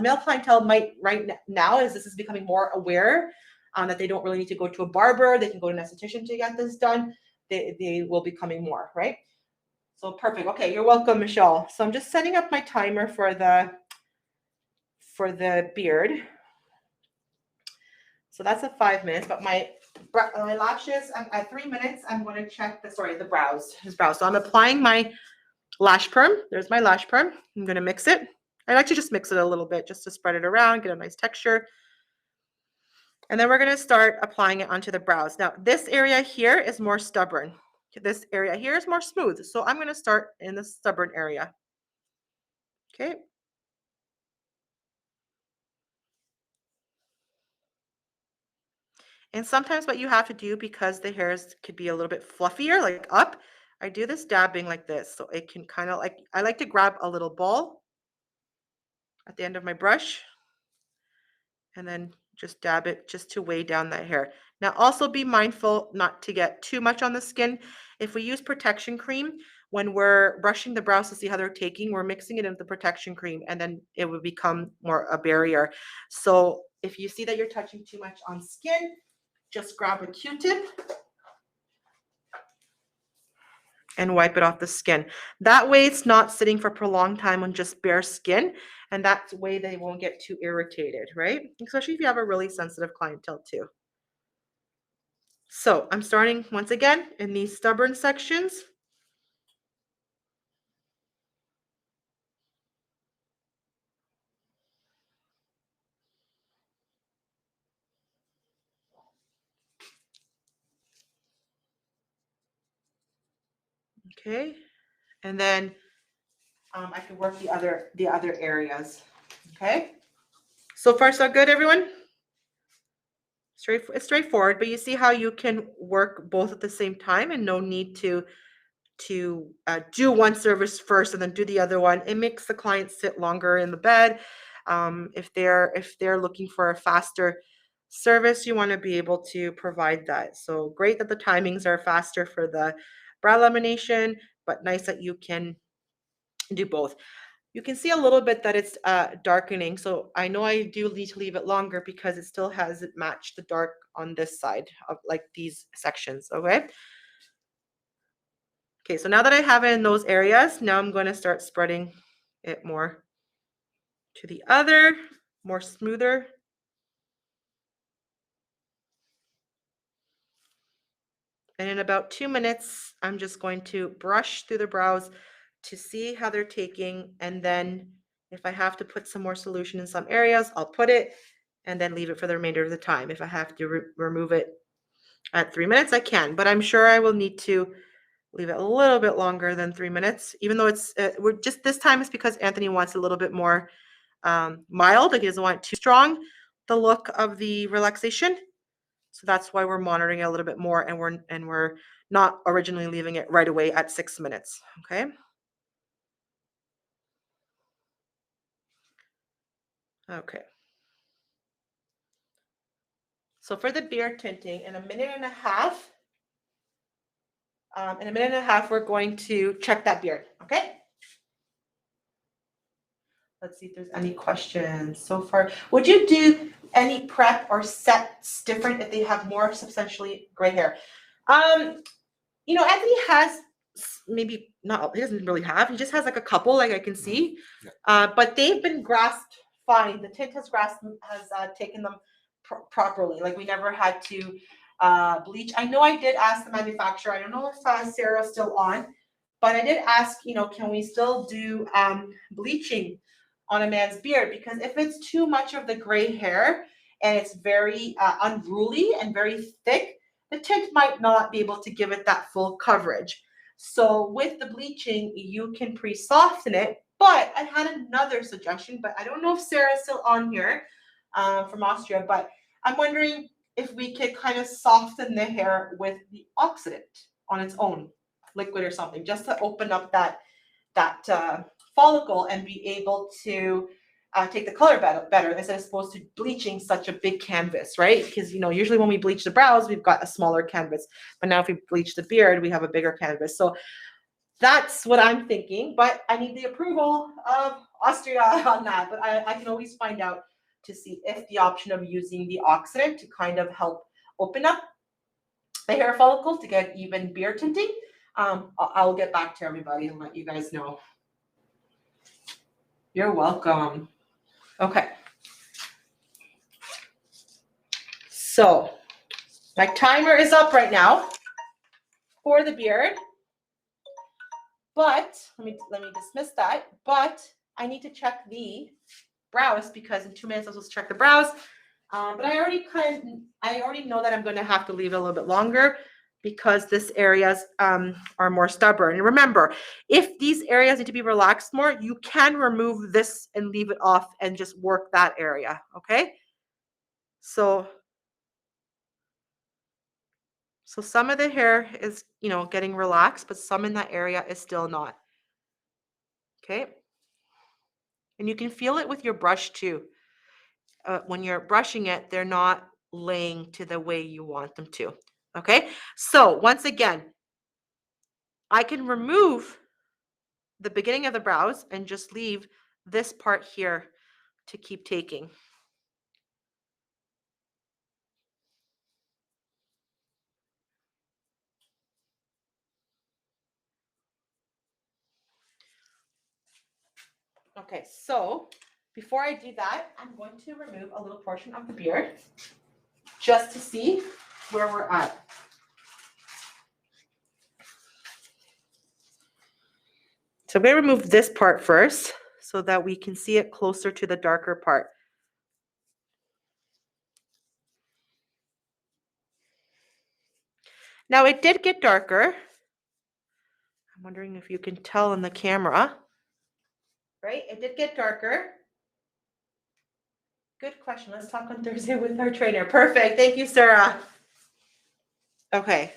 male clientele might right now, as this is becoming more aware that they don't really need to go to a barber. They can go to an esthetician to get this done. They will be coming more. Right. So perfect. Okay. You're welcome, Michelle. So I'm just setting up my timer for the beard. So that's at 5 minutes, but my lashes, at 3 minutes, I'm going to check the brows. So I'm applying my lash perm. There's my lash perm. I'm going to mix it. I like to just mix it a little bit just to spread it around, get a nice texture. And then we're going to start applying it onto the brows. Now, this area here is more stubborn. This area here is more smooth. So I'm going to start in the stubborn area. Okay. And sometimes what you have to do, because the hairs could be a little bit fluffier, like up, I do this dabbing like this. So it can kind of like, I like to grab a little ball at the end of my brush and then just dab it just to weigh down that hair. Now also be mindful not to get too much on the skin. If we use protection cream, when we're brushing the brows to see how they're taking, we're mixing it into the protection cream and then it would become more a barrier. So if you see that you're touching too much on skin, just grab a Q-tip and wipe it off the skin. That way it's not sitting for prolonged time on just bare skin, and that way they won't get too irritated, right? Especially if you have a really sensitive clientele too. So I'm starting once again in these stubborn sections. Okay, and then I can work the other areas. Okay, so far so good, everyone. It's straightforward, but you see how you can work both at the same time and no need to do one service first and then do the other one. It makes the client sit longer in the bed. If they're looking for a faster service, you want to be able to provide that. So great that the timings are faster for the brow lamination, but nice that you can do both. You can see a little bit that it's darkening. So I know I do need to leave it longer because it still hasn't matched the dark on this side of like these sections. Okay. Okay, so now that I have it in those areas, now I'm going to start spreading it more to the other, more smoother. And in about 2 minutes, I'm just going to brush through the brows to see how they're taking. And then if I have to put some more solution in some areas, I'll put it and then leave it for the remainder of the time. If I have to remove it at 3 minutes, I can, but I'm sure I will need to leave it a little bit longer than 3 minutes, even though it's, we're just, this time is because Anthony wants a little bit more mild, like he doesn't want too strong the look of the relaxation. So that's why we're monitoring it a little bit more, and we're not originally leaving it right away at 6 minutes. Okay. Okay. So for the beard tinting, in a minute and a half, we're going to check that beard. Okay. Let's see if there's any questions so far. Would you do any prep or sets different if they have more substantially gray hair? Anthony has maybe not, he doesn't really have, he just has like a couple, like I can see. But they've been grasped fine. The tint has taken them properly. Like we never had to bleach. I know I did ask the manufacturer, I don't know if Sarah's still on, but I did ask, can we still do bleaching on a man's beard? Because if it's too much of the gray hair and it's very unruly and very thick, the tint might not be able to give it that full coverage. So with the bleaching, you can pre-soften it. But I had another suggestion, but I don't know if Sarah's still on here from Austria, but I'm wondering if we could kind of soften the hair with the oxidant on its own, liquid or something, just to open up that follicle and be able to take the color better as opposed to bleaching such a big canvas, right? Because usually when we bleach the brows, we've got a smaller canvas, but now if we bleach the beard, we have a bigger canvas. So that's what I'm thinking, but I need the approval of Austria on that. But I can always find out to see if the option of using the oxidant to kind of help open up the hair follicle to get even beard tinting. I'll get back to everybody and let you guys know. You're welcome. Okay. So my timer is up right now for the beard, but let me dismiss that. But I need to check the brows because in 2 minutes I'm supposed to check the brows. But I already know that I'm going to have to leave it a little bit longer because this areas are more stubborn. And remember, if these areas need to be relaxed more, you can remove this and leave it off and just work that area, okay? So some of the hair is, getting relaxed, but some in that area is still not, okay? And you can feel it with your brush too. When you're brushing it, they're not laying to the way you want them to, okay? So once again, I can remove the beginning of the brows and just leave this part here to keep taking. Okay, so before I do that, I'm going to remove a little portion of the beard just to see where we're at. So I'm going to remove this part first so that we can see it closer to the darker part. Now it did get darker. I'm wondering if you can tell in the camera, right? It did get darker. Good question. Let's talk on Thursday with our trainer. Perfect. Thank you, Sarah. Okay.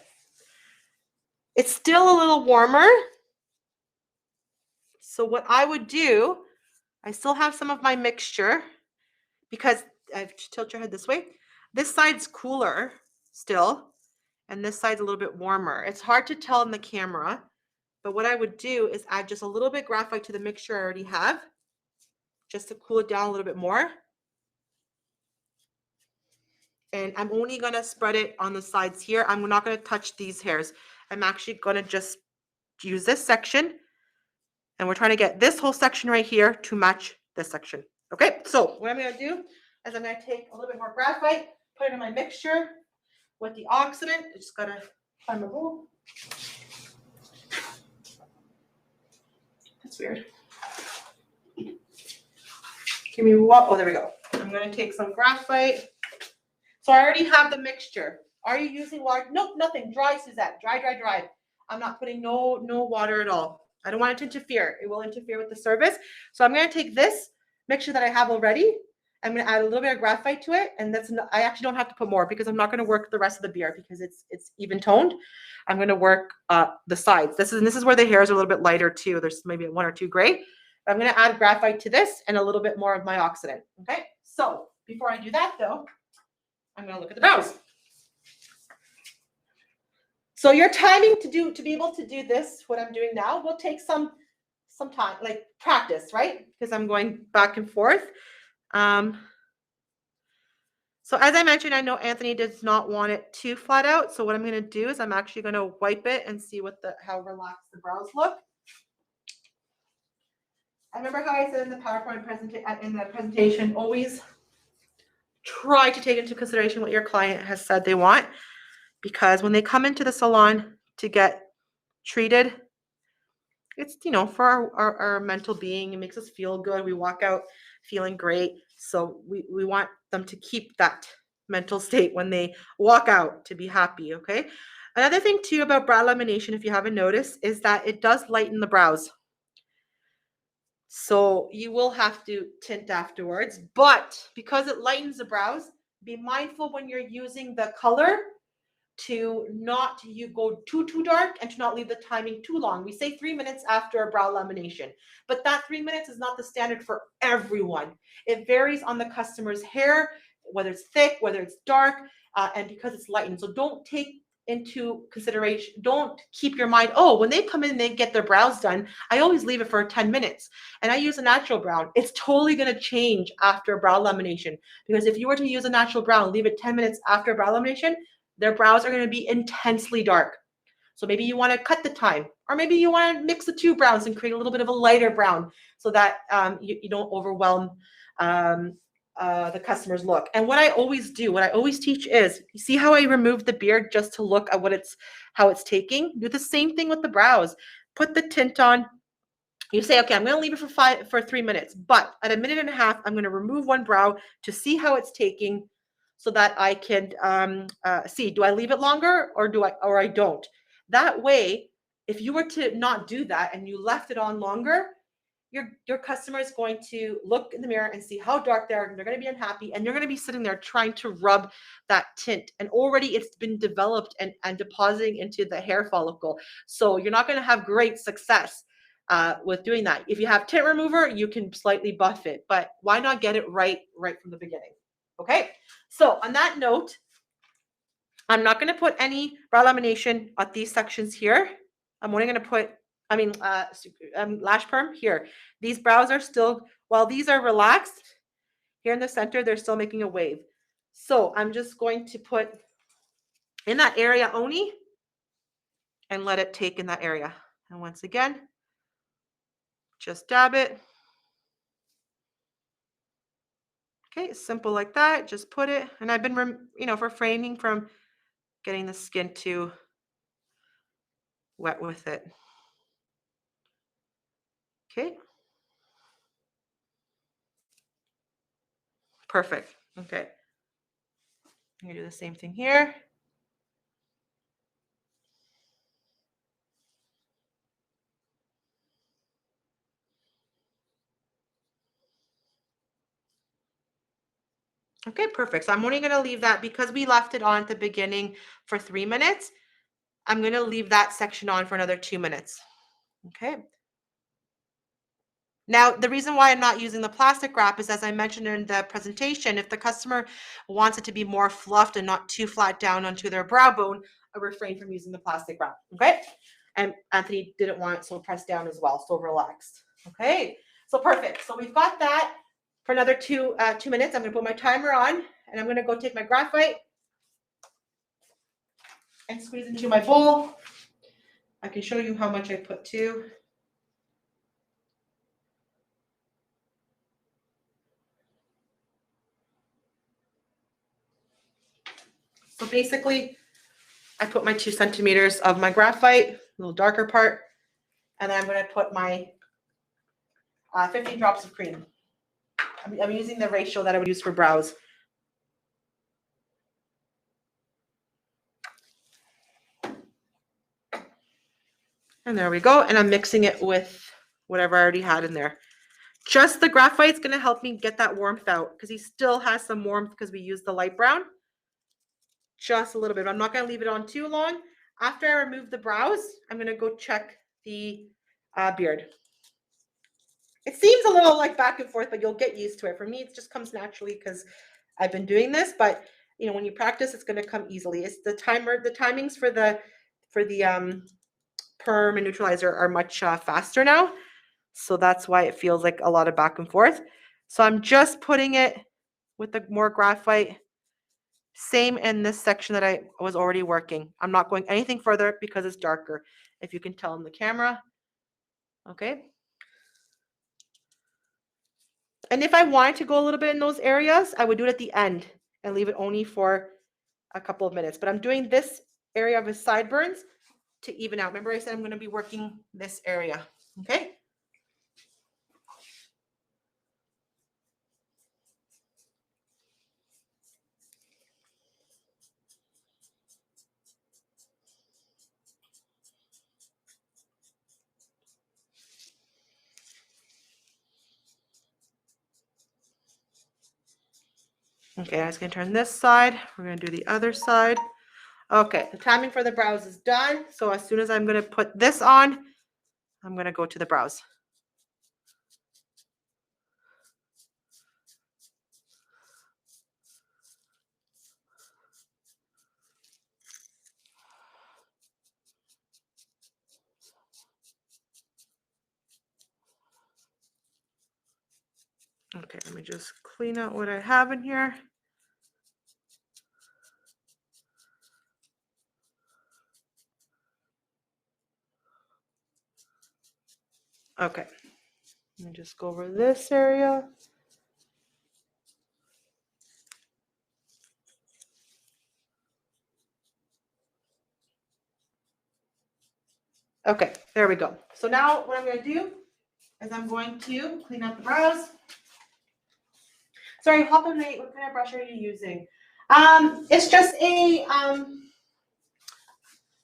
It's still a little warmer. So what I would do, I still have some of my mixture because I have to tilt your head this way. This side's cooler still, and this side's a little bit warmer. It's hard to tell in the camera, but what I would do is add just a little bit graphite to the mixture I already have, just to cool it down a little bit more. And I'm only going to spread it on the sides here. I'm not going to touch these hairs. I'm actually going to just use this section, and we're trying to get this whole section right here to match this section. Okay, so what I'm going to do is I'm going to take a little bit more graphite, put it in my mixture with the oxidant. I just got to find my bowl. That's weird. Give me what? Oh, there we go. I'm going to take some graphite. So I already have the mixture. Are you using water? Nope, nothing. Dry, Suzette. Dry, dry, dry. I'm not putting no water at all. I don't want it to interfere. It will interfere with the service. So I'm going to take this mixture that I have already. I'm going to add a little bit of graphite to it, and I actually don't have to put more because I'm not going to work the rest of the beard because it's even toned. I'm going to work the sides. This is where the hairs are a little bit lighter too. There's maybe 1 or 2 gray. I'm going to add graphite to this and a little bit more of my oxidant. Okay. So before I do that though, I'm going to look at the brows. So your timing to be able to do this, what I'm doing now, will take some time, like practice, right? Because I'm going back and forth. So as I mentioned, I know Anthony does not want it too flat out. So what I'm going to do is I'm actually going to wipe it and see how relaxed the brows look. I remember how I said in the PowerPoint presentation, always try to take into consideration what your client has said they want, because when they come into the salon to get treated, it's, for our mental being. It makes us feel good. We walk out feeling great. So we want them to keep that mental state when they walk out, to be happy, okay? Another thing too about brow lamination, if you haven't noticed, is that it does lighten the brows. So you will have to tint afterwards, but because it lightens the brows, be mindful when you're using the color to not go too dark and to not leave the timing too long. We say 3 minutes after a brow lamination, but that 3 minutes is not the standard for everyone. It varies on the customer's hair, whether it's thick, whether it's dark, and because it's lightened. So don't take into consideration, don't keep your mind, oh, when they come in and they get their brows done, I always leave it for 10 minutes and I use a natural brown. It's totally going to change after brow lamination, because if you were to use a natural brown, leave it 10 minutes after brow lamination, their brows are going to be intensely dark. So maybe you want to cut the time, or maybe you want to mix the 2 browns and create a little bit of a lighter brown so that you don't overwhelm the customer's look. And what I always teach is, you see how I removed the beard just to look at how it's taking? Do the same thing with the brows. Put the tint on. You say, okay, I'm going to leave it for 3 minutes, but at 1.5 minutes, I'm going to remove 1 brow to see how it's taking, so that I can see, do I leave it longer or I don't? That way, if you were to not do that and you left it on longer, your customer is going to look in the mirror and see how dark they are, and they're going to be unhappy, and you're going to be sitting there trying to rub that tint, and already it's been developed and depositing into the hair follicle. So you're not going to have great success with doing that. If you have tint remover, you can slightly buff it, but why not get it right from the beginning? Okay, so on that note, I'm not going to put any brow lamination at these sections here. I'm only going to put, lash perm here. These brows are still, while these are relaxed, here in the center, they're still making a wave. So I'm just going to put in that area only and let it take in that area. And once again, just dab it. Okay, simple like that. Just put it. And I've been, refraining from getting the skin too wet with it. Okay. Perfect. Okay. I'm going to do the same thing here. Okay, perfect. So I'm only going to leave that because we left it on at the beginning for 3 minutes. I'm going to leave that section on for another 2 minutes. Okay. Now, the reason why I'm not using the plastic wrap is, as I mentioned in the presentation, if the customer wants it to be more fluffed and not too flat down onto their brow bone, I refrain from using the plastic wrap. Okay. And Anthony didn't want it so pressed down as well, so relaxed. Okay. So perfect. So we've got that for another 2 minutes. I'm going to put my timer on, and I'm going to go take my graphite and squeeze into my bowl. I can show you how much I put too. So basically, I put my 2 centimeters of my graphite, a little darker part, and then I'm going to put my 15 drops of cream. I'm using the ratio that I would use for brows. And there we go. And I'm mixing it with whatever I already had in there. Just the graphite's going to help me get that warmth out because he still has some warmth because we used the light brown. Just a little bit. I'm not going to leave it on too long. After I remove the brows, I'm going to go check the beard. It seems a little like back and forth, but you'll get used to it. For me, it just comes naturally because I've been doing this. But when you practice, it's going to come easily. It's the timings for the perm and neutralizer are much faster now. So that's why it feels like a lot of back and forth. So I'm just putting it with the more graphite. Same in this section that I was already working. I'm not going anything further because it's darker, if you can tell in the camera. Okay. And if I wanted to go a little bit in those areas, I would do it at the end and leave it only for a couple of minutes. But I'm doing this area of his sideburns to even out. Remember I said I'm going to be working this area. Okay. Okay, I was going to turn this side. We're going to do the other side. Okay, the timing for the brows is done. So as soon as I'm going to put this on, I'm going to go to the brows. Okay, let me just clean out what I have in here. Okay, let me just go over this area. Okay, there we go. So now what I'm going to do is I'm going to clean out the brows. Sorry, hop on, mate. What kind of brush are you using? It's just a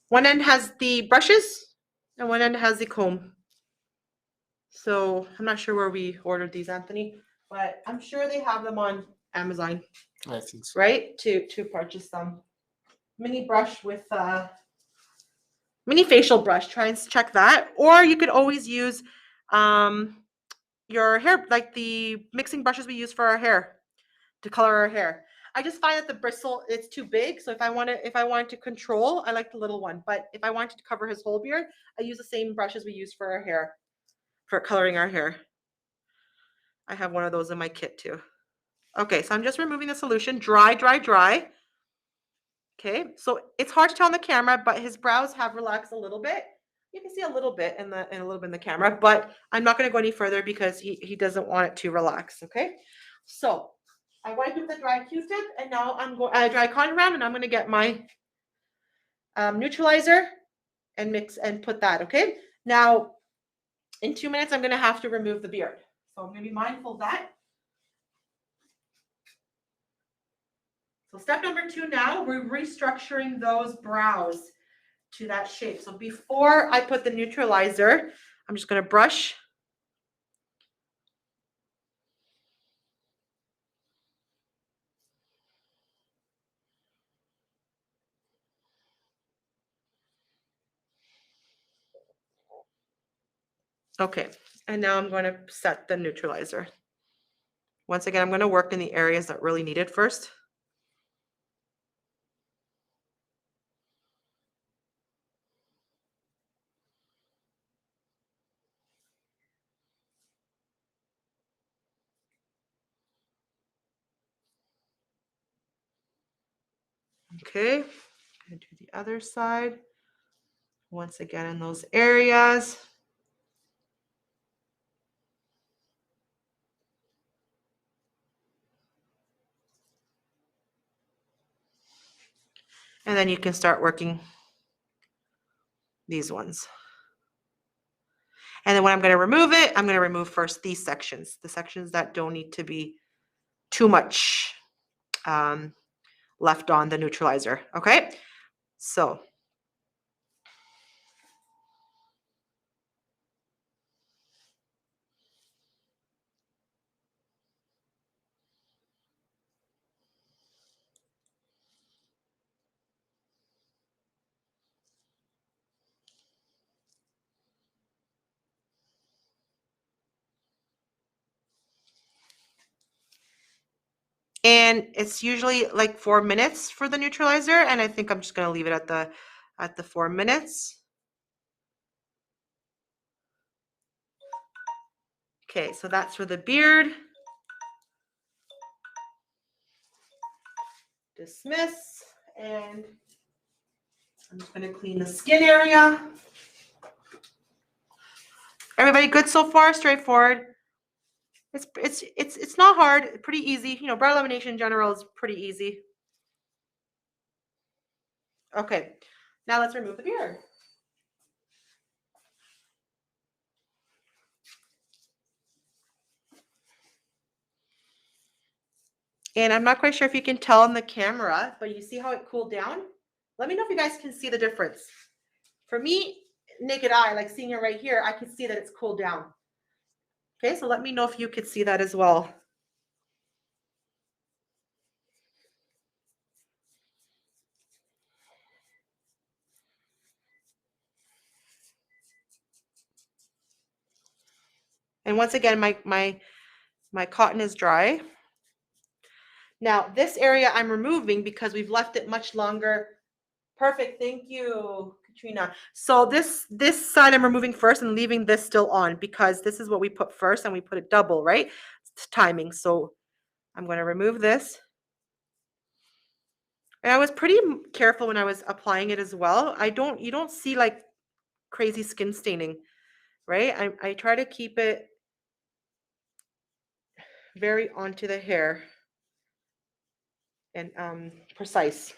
one end has the brushes and one end has the comb. So I'm not sure where we ordered these, Anthony, but I'm sure they have them on Amazon. I think so. Right? To purchase them. Mini brush with mini facial brush. Try and check that. Or you could always use your hair, like the mixing brushes we use for our hair to color our hair. I just find that the bristle, it's too big. So if I wanted to control, I like the little one. But if I wanted to cover his whole beard, I use the same brushes we use for our hair, for coloring our hair. I have one of those in my kit too. Okay, so I'm just removing the solution. Dry, dry, dry. Okay, so it's hard to tell on the camera, but his brows have relaxed a little bit. You can see a little bit in a little bit in the camera, but I'm not going to go any further because he doesn't want it to relax. Okay, so I wiped with the dry Q-tip, and now I'm going dry cotton round, and I'm going to get my neutralizer and mix and put that. Okay, now in 2 minutes I'm going to have to remove the beard, so I'm going to be mindful of that. So step number 2 now, we're restructuring those brows to that shape. So before I put the neutralizer, I'm just going to brush. Okay, and now I'm going to set the neutralizer. Once again, I'm going to work in the areas that really need it first. Okay, I'm going to do the other side. Once again in those areas. And then you can start working these ones. And then when I'm going to remove it, I'm going to remove first these sections, the sections that don't need to be too much left on the neutralizer. Okay, so and it's usually like 4 minutes for the neutralizer, and I think I'm just going to leave it at the 4 minutes. Okay, so that's for the beard. Dismiss, and I'm just going to clean the skin area. Everybody good so far? Straightforward. It's not hard. Pretty easy. You know, brow lamination in general is pretty easy. Okay, now let's remove the beard. And I'm not quite sure if you can tell on the camera, but you see how it cooled down? Let me know if you guys can see the difference. For me, naked eye, like seeing it right here, I can see that it's cooled down. Okay, so let me know if you could see that as well. And once again, my cotton is dry. Now, this area I'm removing because we've left it much longer. Perfect. Thank you, Katrina. So this side I'm removing first and leaving this still on because this is what we put first and we put it double, right? It's timing. So I'm going to remove this. And I was pretty careful when I was applying it as well. You don't see like crazy skin staining, right? I try to keep it very onto the hair and precise.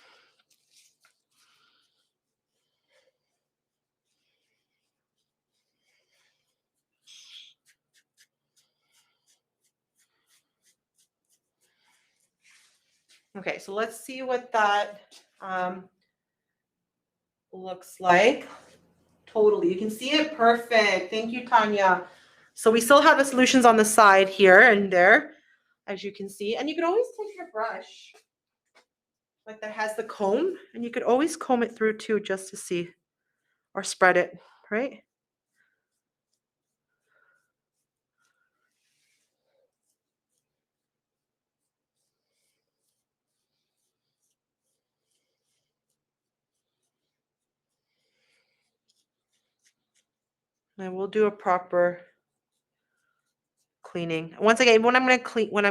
Okay, so let's see what that looks like. Totally, you can see it perfect. Thank you, Tanya. So we still have the solutions on the side here and there, as you can see. And you can always take your brush, like that has the comb, and you could always comb it through too, just to see, or spread it, right? And we'll do a proper cleaning. Once again, when I'm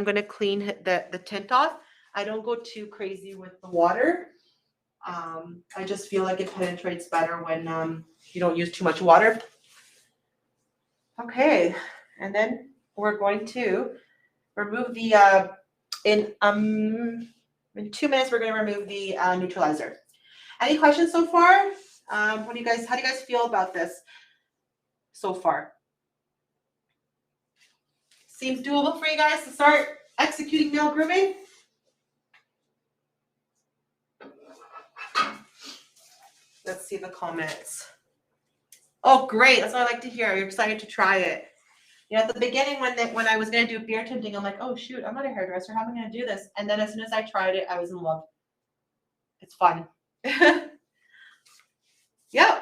gonna clean the tint off, I don't go too crazy with the water. I just feel like it penetrates better when you don't use too much water. Okay, and then we're going to remove the in 2 minutes we're going to remove the neutralizer. Any questions so far? How do you guys feel about this so far? Seems doable for you guys to start executing male grooming? Let's see the comments. Oh, great. That's what I like to hear. You're excited to try it. You know, at the beginning when I was going to do beard tinting, I'm like, oh, shoot, I'm not a hairdresser. How am I going to do this? And then as soon as I tried it, I was in love. It's fun. Yeah,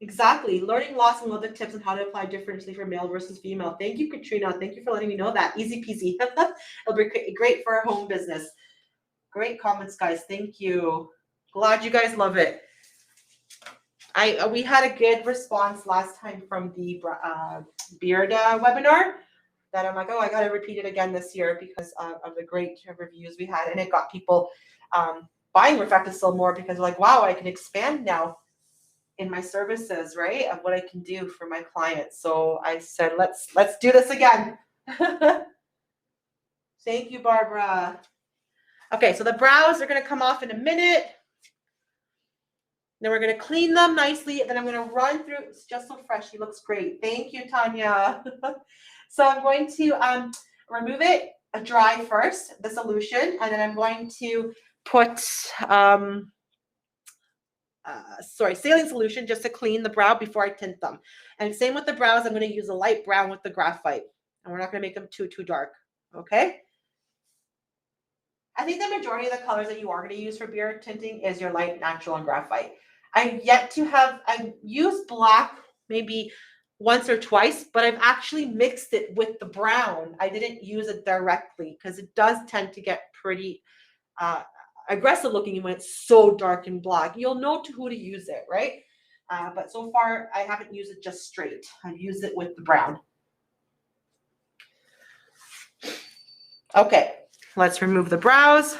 exactly. Learning lots and other tips on how to apply differently for male versus female. Thank you, Katrina. Thank you for letting me know that. Easy peasy. It'll be great for our home business. Great comments, guys. Thank you. Glad you guys love it. We had a good response last time from the beard webinar that I'm like, oh, I got to repeat it again this year because of the great reviews we had. And it got people buying RefectoCil more because they're like, wow, I can expand now in my services, right? Of what I can do for my clients. So I said, let's do this again. Thank you, Barbara. Okay, so the brows are going to come off in a minute. Then we're going to clean them nicely. And then I'm going to run through. It's just so fresh. He looks great. Thank you, Tanya. So I'm going to remove it dry first, the solution. And then I'm going to put saline solution just to clean the brow before I tint them. And same with the brows. I'm going to use a light brown with the graphite. And we're not going to make them too dark. Okay? I think the majority of the colors that you are going to use for beard tinting is your light, natural, and graphite. I've used black maybe once or twice, but I've actually mixed it with the brown. I didn't use it directly because it does tend to get pretty aggressive looking when it's so dark and black. You'll know who to use it, right? But so far, I haven't used it just straight. I've used it with the brown. Okay, let's remove the brows.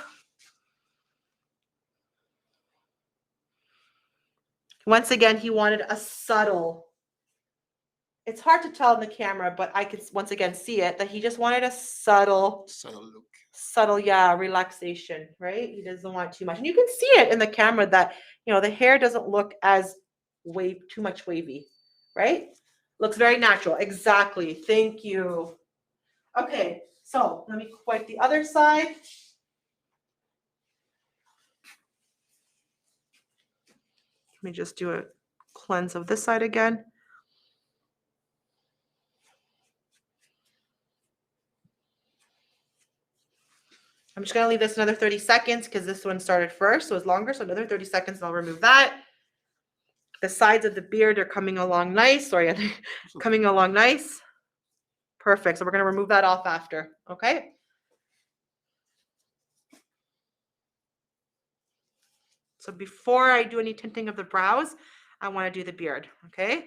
Once again, he wanted a subtle. It's hard to tell in the camera, but I could once again see it, that he just wanted a subtle look. Subtle, yeah, relaxation, right? He doesn't want too much. And you can see it in the camera that, you know, the hair doesn't look as too much wavy, right? Looks very natural. Exactly. Thank you. Okay, so let me wipe the other side. Let me just do a cleanse of this side again. I'm just going to leave this another 30 seconds because this one started first, so it's longer. So another 30 seconds and I'll remove that. The sides of the beard are coming along nice. Sorry, coming along nice. Perfect. So we're going to remove that off after. Okay. So before I do any tinting of the brows, I want to do the beard. Okay.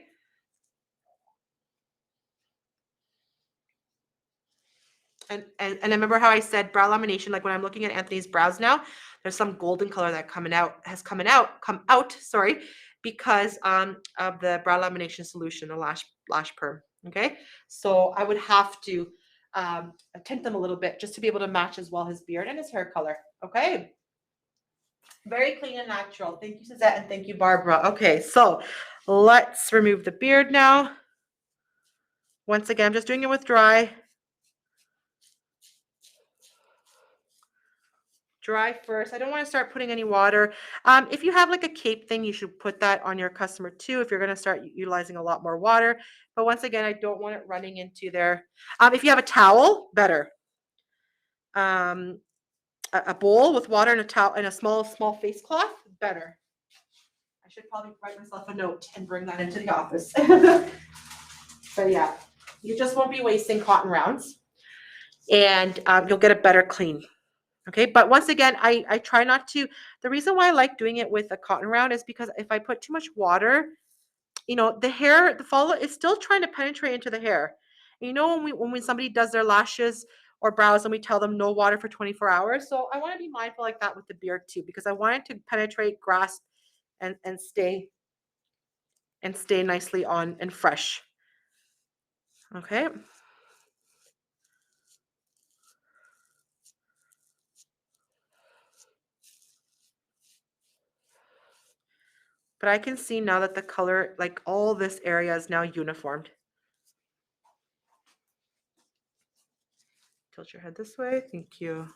And remember how I said brow lamination, like when I'm looking at Anthony's brows now, there's some golden color that come out, sorry, because of the brow lamination solution, the lash perm. Okay, so I would have to tint them a little bit just to be able to match as well his beard and his hair color. Okay, very clean and natural. Thank you, Suzette, and thank you, Barbara. Okay, so let's remove the beard now. Once again, I'm just doing it with dry. Dry first. I don't want to start putting any water. If you have like a cape thing, you should put that on your customer too if you're going to start utilizing a lot more water. But once again, I don't want it running into their. If you have a towel, better. A bowl with water and a towel and a small face cloth, better. I should probably write myself a note and bring that into the office. But yeah, you just won't be wasting cotton rounds, and you'll get a better clean. Okay, but once again, I try not to. The reason why I like doing it with a cotton round is because if I put too much water, the hair, the follow is still trying to penetrate into the hair. When somebody does their lashes or brows and we tell them no water for 24 hours. So I want to be mindful like that with the beard too, because I want it to penetrate, grasp, and stay nicely on and fresh. Okay. But I can see now that the color, like all this area is now uniformed. Tilt your head this way. Thank you.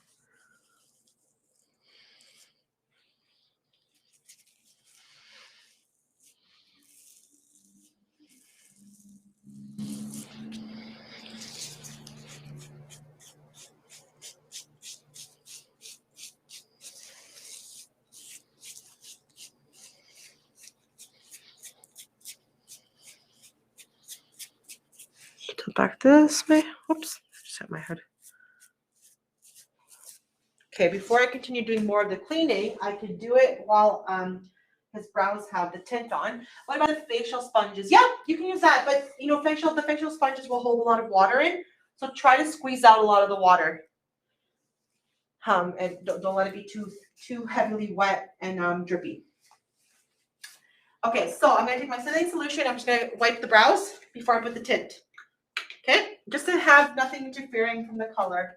Tilt back this way. Oops, just hit my head. Okay, before I continue doing more of the cleaning, I could do it while his brows have the tint on. What about the facial sponges? Yeah, you can use that, but the facial sponges will hold a lot of water in, so try to squeeze out a lot of the water. And don't let it be too heavily wet and drippy. Okay, so I'm gonna take my setting solution. I'm just gonna wipe the brows before I put the tint. Okay, just to have nothing interfering from the color.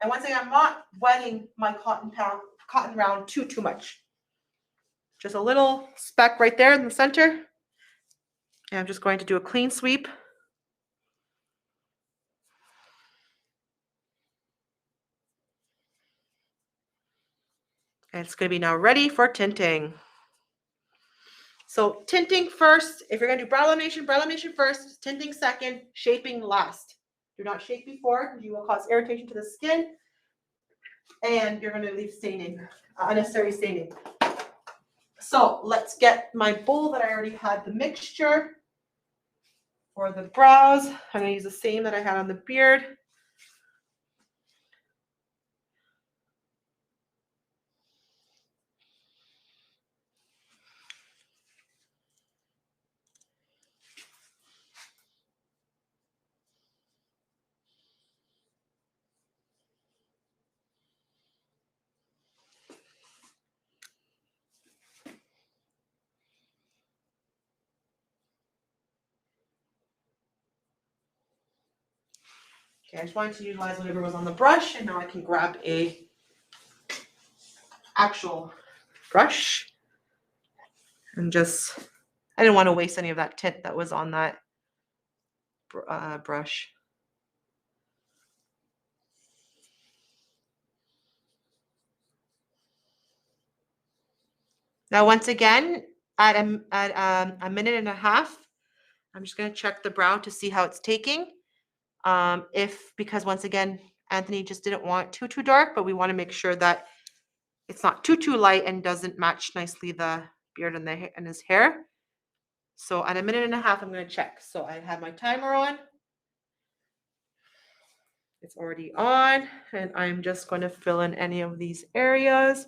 And once again, I'm not wetting my cotton round too much. Just a little speck right there in the center. And I'm just going to do a clean sweep. And it's going to be now ready for tinting. So tinting first. If you're going to do brow lamination first, tinting second, shaping last. Do not shape before because you will cause irritation to the skin. And you're going to leave staining, unnecessary staining. So let's get my bowl that I already had the mixture for the brows. I'm going to use the same that I had on the beard. Okay, I just wanted to utilize whatever was on the brush, and now I can grab a actual brush and just, I didn't want to waste any of that tint that was on that brush. Now, once again, at a minute and a half, I'm just going to check the brow to see how it's taking. Because once again, Anthony just didn't want too dark, but we want to make sure that it's not too light and doesn't match nicely the beard and his hair. So at a minute and a half, I'm going to check. So I have my timer on. It's already on, and I'm just going to fill in any of these areas.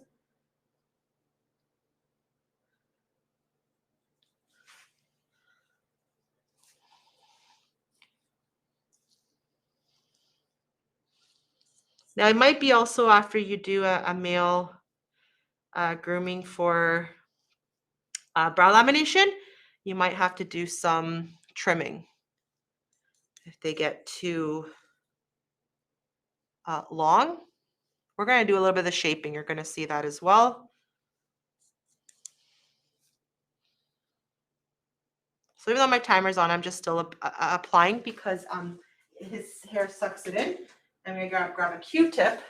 Now, it might be also after you do a male grooming for brow lamination, you might have to do some trimming if they get too long. We're going to do a little bit of the shaping. You're going to see that as well. So even though my timer's on, I'm just still applying because his hair sucks it in. I'm going to grab a Q-tip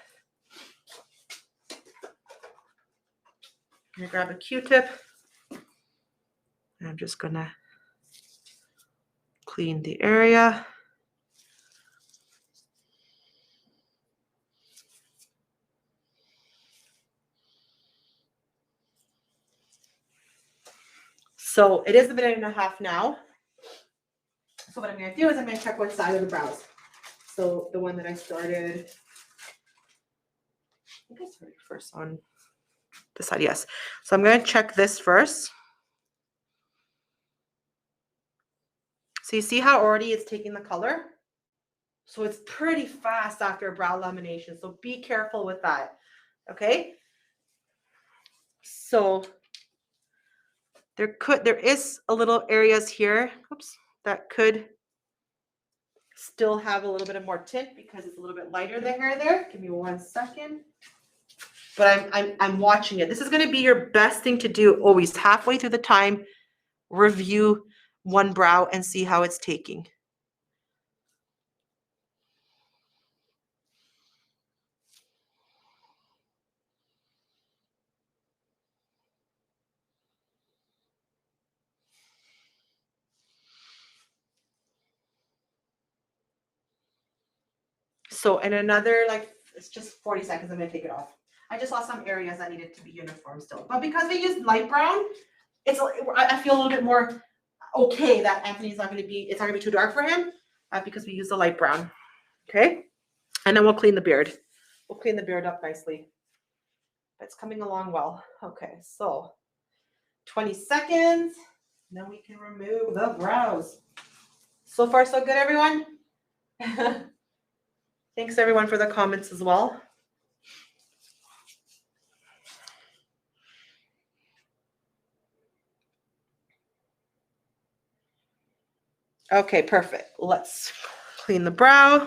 I'm gonna grab a Q-tip. And I'm just gonna clean the area. So it is a minute and a half now. So what I'm gonna do is I'm gonna check what side of the brows. So the one that I started, I think I started first on this side, yes. So I'm gonna check this first. So you see how already it's taking the color? So it's pretty fast after a brow lamination. So be careful with that, okay? So there is a little areas here, oops, that could still have a little bit of more tint because it's a little bit lighter the hair there. Give me 1 second. But I'm watching it. This is going to be your best thing to do always. Halfway through the time, review one brow and see how it's taking. So in another, like, it's just 40 seconds, I'm going to take it off. I just saw some areas that needed to be uniform still. But because we used light brown, I feel a little bit more okay that Anthony's not going to be, it's not going to be too dark for him because we use the light brown. Okay. And then we'll clean the beard. We'll clean the beard up nicely. It's coming along well. Okay. So 20 seconds. Then we can remove the brows. So far, so good, everyone. Thanks everyone for the comments as well. Okay, perfect. Let's clean the brow.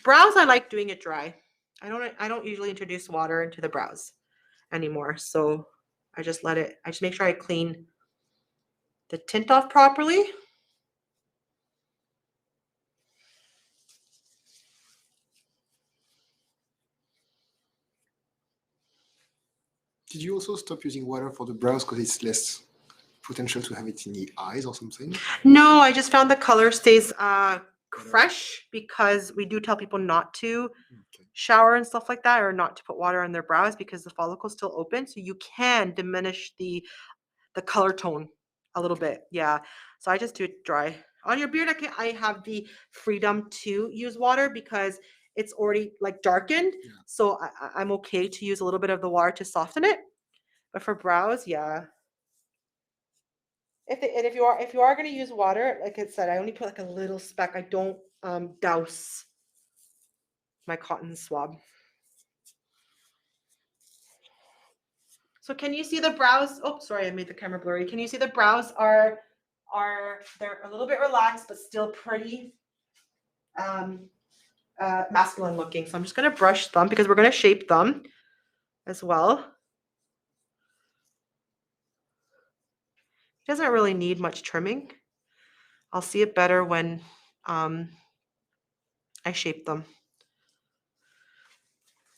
Brows, I like doing it dry. I don't usually introduce water into the brows anymore. So I just make sure I clean the tint off properly. Did you also stop using water for the brows because it's less potential to have it in the eyes or something? No, I just found the color stays fresh because we do tell people not to shower and stuff like that, or not to put water on their brows because the follicle's still open. So you can diminish the color tone a little bit. Yeah. So I just do it dry. On your beard, I have the freedom to use water because it's already like darkened. Yeah. So I'm okay to use a little bit of the water to soften it. But for brows, yeah. If you are going to use water, like I said, I only put like a little speck. I don't douse my cotton swab. So can you see the brows? Oh, sorry, I made the camera blurry. Can you see the brows are they're a little bit relaxed, but still pretty masculine looking. So I'm just going to brush them because we're going to shape them as well. It doesn't really need much trimming. I'll see it better when I shape them.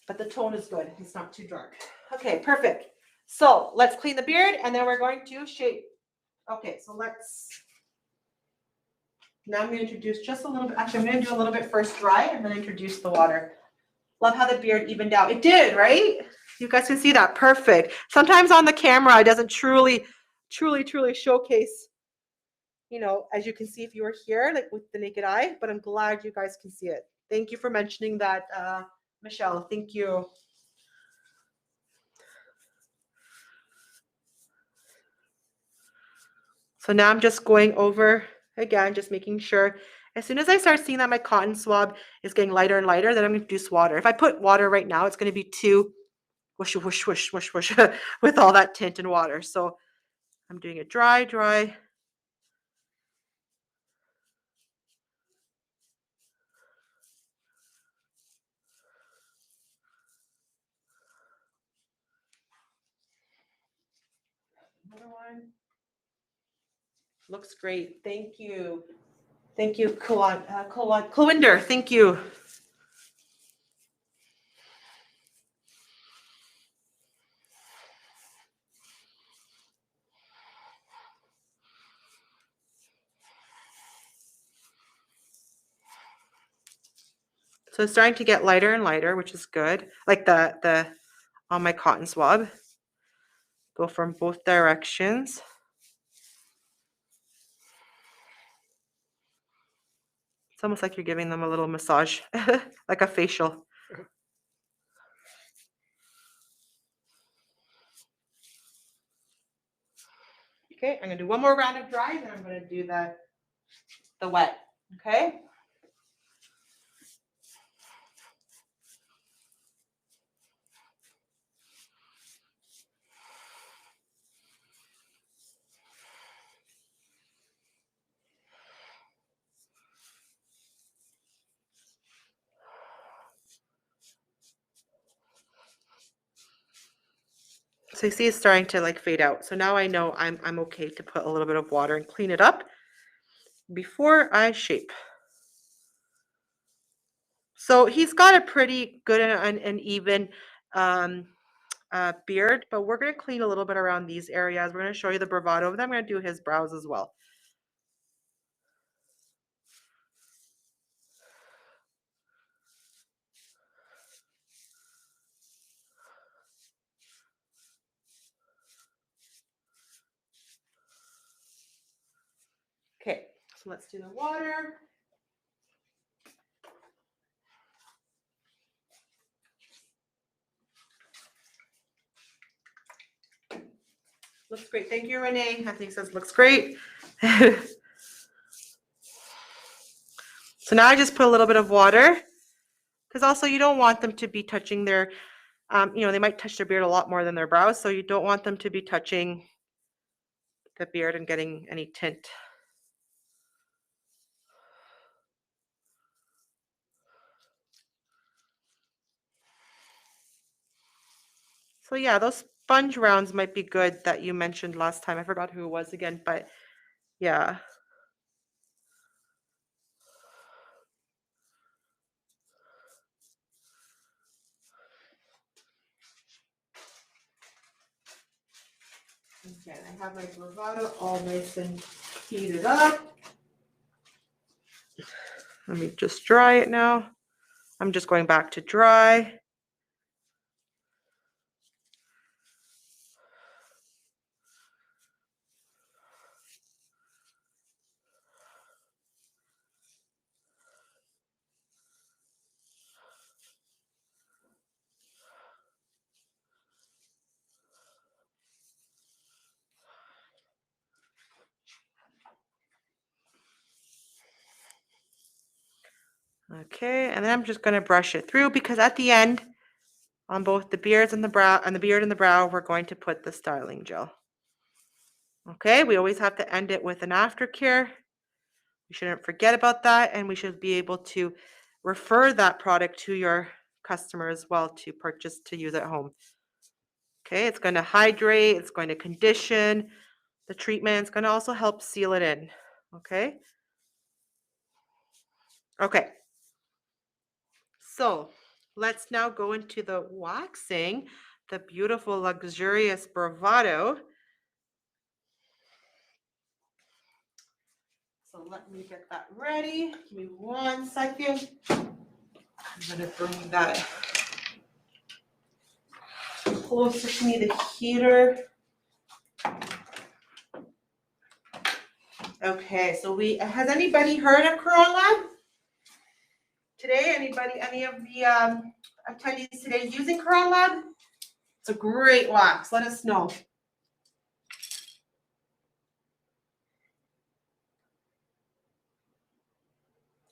But the tone is good. It's not too dark. Okay, perfect. So let's clean the beard and then we're going to shape. Okay, so now I'm going to introduce just a little bit. Actually, I'm going to do a little bit first dry and then introduce the water. Love how the beard evened out. It did, right? You guys can see that. Perfect. Sometimes on the camera, it doesn't truly showcase, you know, as you can see if you were here, like with the naked eye, but I'm glad you guys can see it. Thank you for mentioning that, Michelle. Thank you. So now I'm just going over again, just making sure as soon as I start seeing that my cotton swab is getting lighter and lighter, then I'm going to introduce water. If I put water right now, it's going to be too whoosh, whoosh, whoosh, whoosh, whoosh with all that tint and water. So I'm doing it dry. Another one. Looks great. Thank you. Thank you, Coinder. Thank you. So it's starting to get lighter and lighter, which is good. Like the on my cotton swab. Go from both directions. It's almost like you're giving them a little massage, like a facial. Okay, I'm gonna do one more round of dry, and then I'm gonna do the wet. Okay. So you see it's starting to like fade out. So now I know I'm okay to put a little bit of water and clean it up before I shape. So he's got a pretty good and even beard, but we're going to clean a little bit around these areas. We're going to show you the Browvado, and then I'm going to do his brows as well. Okay, so let's do the water. Looks great. Thank you, Renee. I think says looks great. So now I just put a little bit of water, because also you don't want them to be touching their, they might touch their beard a lot more than their brows. So you don't want them to be touching the beard and getting any tint. So yeah, those sponge rounds might be good that you mentioned last time. I forgot who it was again, but yeah. Okay, I have my Browvado all nice and heated up. Let me just dry it now. I'm just going back to dry. Okay, and then I'm just going to brush it through, because at the end, on both the beards and the brow, and the beard and the brow, we're going to put the styling gel. Okay, we always have to end it with an aftercare. We shouldn't forget about that, and we should be able to refer that product to your customer as well to purchase to use at home. Okay, it's going to hydrate, it's going to condition the treatment, it's going to also help seal it in. Okay. Okay. So let's now go into the waxing, the beautiful, luxurious Browvado. So let me get that ready. Give me 1 second. I'm going to bring that closer to me, the heater. Okay, so has anybody heard of Quran Lab today? Anybody, any of the attendees today using Quran Lab? It's a great wax. Let us know.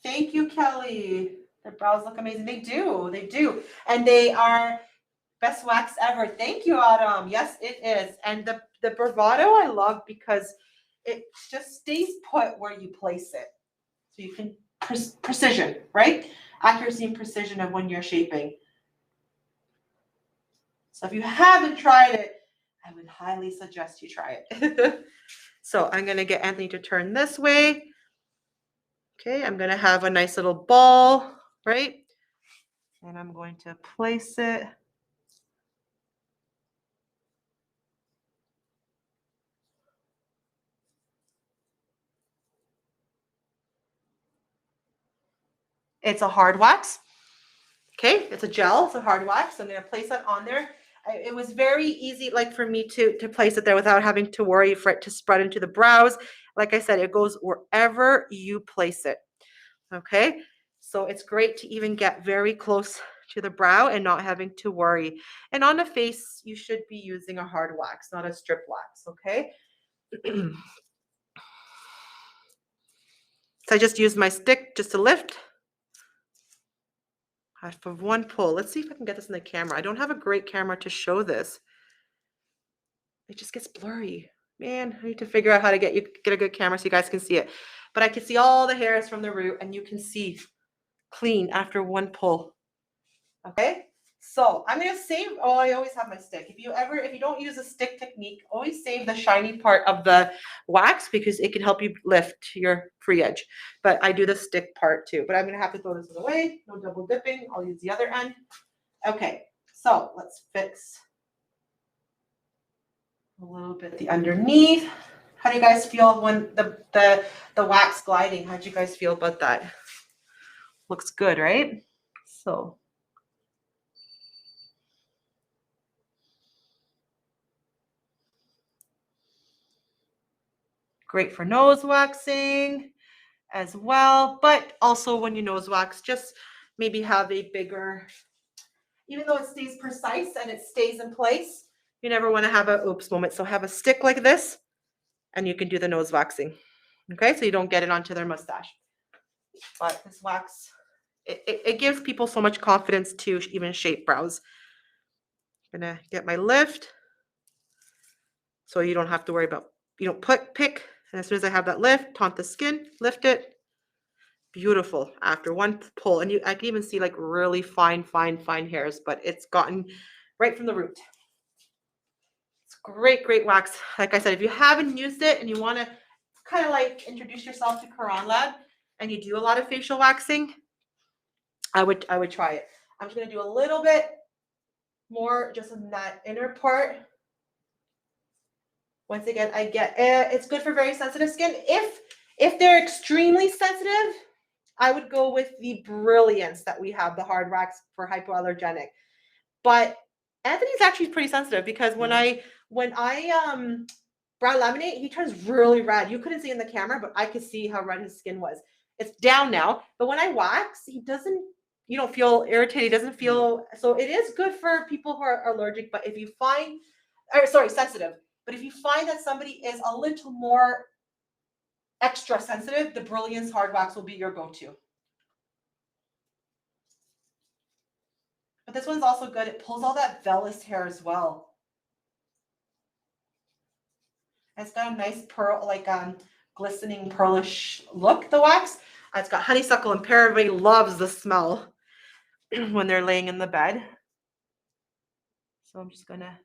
Thank you, Kelly. The brows look amazing. They do. And they are best wax ever. Thank you, Autumn. Yes, it is. And the Browvado I love because it just stays put where you place it. So you can precision, right? Accuracy and precision of when you're shaping. So if you haven't tried it, I would highly suggest you try it. So I'm going to get Anthony to turn this way. Okay, I'm going to have a nice little ball, right? And I'm going to place it. It's a hard wax. Okay, it's a gel, it's a hard wax. So I'm going to place that on there. It was very easy, like for me to place it there without having to worry for it to spread into the brows. Like I said, it goes wherever you place it. Okay, so it's great to even get very close to the brow and not having to worry. And on the face, you should be using a hard wax, not a strip wax. Okay. So I just used my stick just to lift. Half of one pull. Let's see if I can get this in the camera. I don't have a great camera to show this. It just gets blurry. Man, I need to figure out how to get a good camera so you guys can see it. But I can see all the hairs from the root, and you can see clean after one pull. Okay, so I'm gonna save. Oh, I always have my stick. If you don't use a stick technique, always save the shiny part of the wax because it can help you lift your free edge. But I do the stick part too. But I'm gonna have to throw this away. No double dipping. I'll use the other end. Okay, so let's fix a little bit the underneath. How do you guys feel when the wax gliding? How do you guys feel about that? Looks good, right? So great for nose waxing as well, but also when you nose wax, just maybe have a bigger, even though it stays precise and it stays in place, you never want to have a oops moment. So have a stick like this and you can do the nose waxing. Okay, so you don't get it onto their mustache. But this wax, it gives people so much confidence to even shape brows. I'm gonna get my lift so you don't have to worry about, you don't pick, and as soon as I have that lift, taunt the skin, lift it. Beautiful after one pull. And I can even see like really fine hairs, but it's gotten right from the root. It's great wax. Like I said, if you haven't used it and you want to kind of like introduce yourself to Caron Lab and you do a lot of facial waxing, I would try it. I'm just going to do a little bit more just in that inner part. Once again, I get it's good for very sensitive skin. If they're extremely sensitive, I would go with the Brilliance that we have, the hard wax for hypoallergenic. But Anthony's actually pretty sensitive because when I brow laminate, he turns really red. You couldn't see in the camera, but I could see how red his skin was. It's down now, but when I wax, you don't feel irritated. He doesn't feel, so it is good for people who are allergic. But if you find, sensitive. But if you find that somebody is a little more extra sensitive, the Brilliance hard wax will be your go-to. But this one's also good. It pulls all that vellus hair as well. It's got a nice pearl, like glistening pearlish look, the wax. It's got honeysuckle and pear. Everybody loves the smell when they're laying in the bed. So I'm just gonna.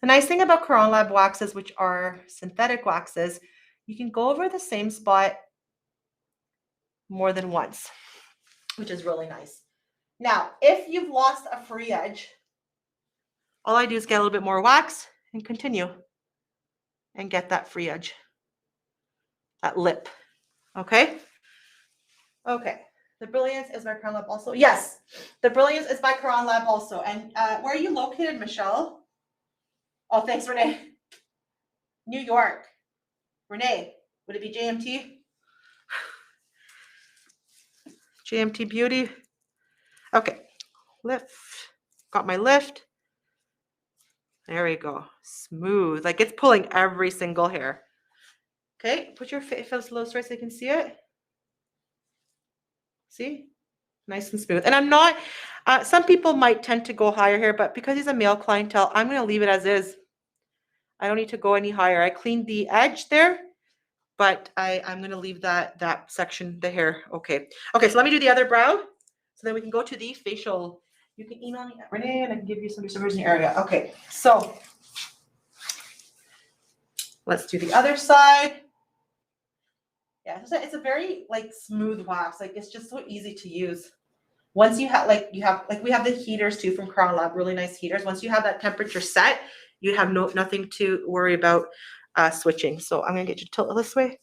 The nice thing about Caron Lab waxes, which are synthetic waxes, you can go over the same spot more than once, which is really nice. Now, if you've lost a free edge, all I do is get a little bit more wax and continue and get that free edge, that lip. Okay? Okay. The Brilliance is by Caron Lab also. Yes, the Brilliance is by Caron Lab also. And where are you located, Michelle? Oh, thanks, Renee. New York. Renee, would it be JMT? JMT Beauty. Okay, lift. Got my lift. There we go. Smooth. Like it's pulling every single hair. Okay, put your face a little straight so you can see it. See? Nice and smooth. And I'm not, some people might tend to go higher here, but because he's a male clientele, I'm going to leave it as is. I don't need to go any higher. I cleaned the edge there, but I'm going to leave that section, the hair. Okay. Okay, so let me do the other brow. So then we can go to the facial. You can email me at Renee and I can give you some reserves in your area. Okay, so Let's do the other side. Yeah, it's a very like smooth wax. Like it's just so easy to use. Once you have we have the heaters too from Crown Lab, really nice heaters. Once you have that temperature set, you have nothing to worry about switching. So I'm gonna get you to tilt this way.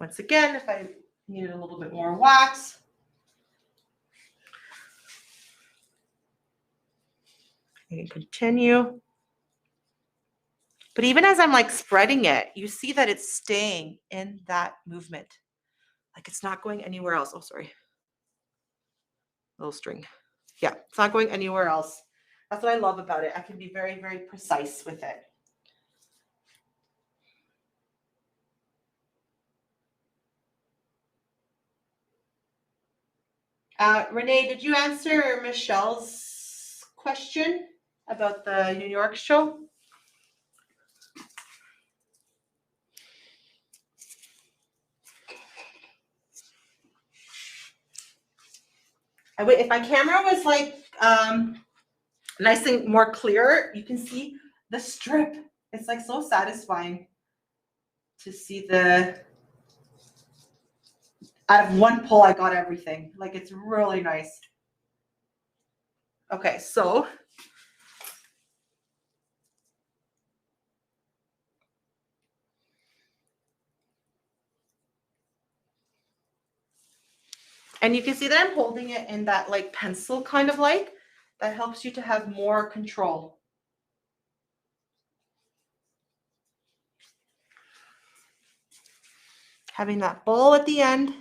Once again, if I needed a little bit more wax. I can continue. But even as I'm like spreading it, you see that it's staying in that movement. Like it's not going anywhere else. Oh, sorry. Little string. Yeah, it's not going anywhere else. That's what I love about it. I can be very, very precise with it. Renee, did you answer Michelle's question about the New York show? If my camera was like nice and more clear, you can see the strip. It's like so satisfying to see out of one pull, I got everything. Like it's really nice. Okay, so and you can see that I'm holding it in that like pencil kind of like, that helps you to have more control. Having that ball at the end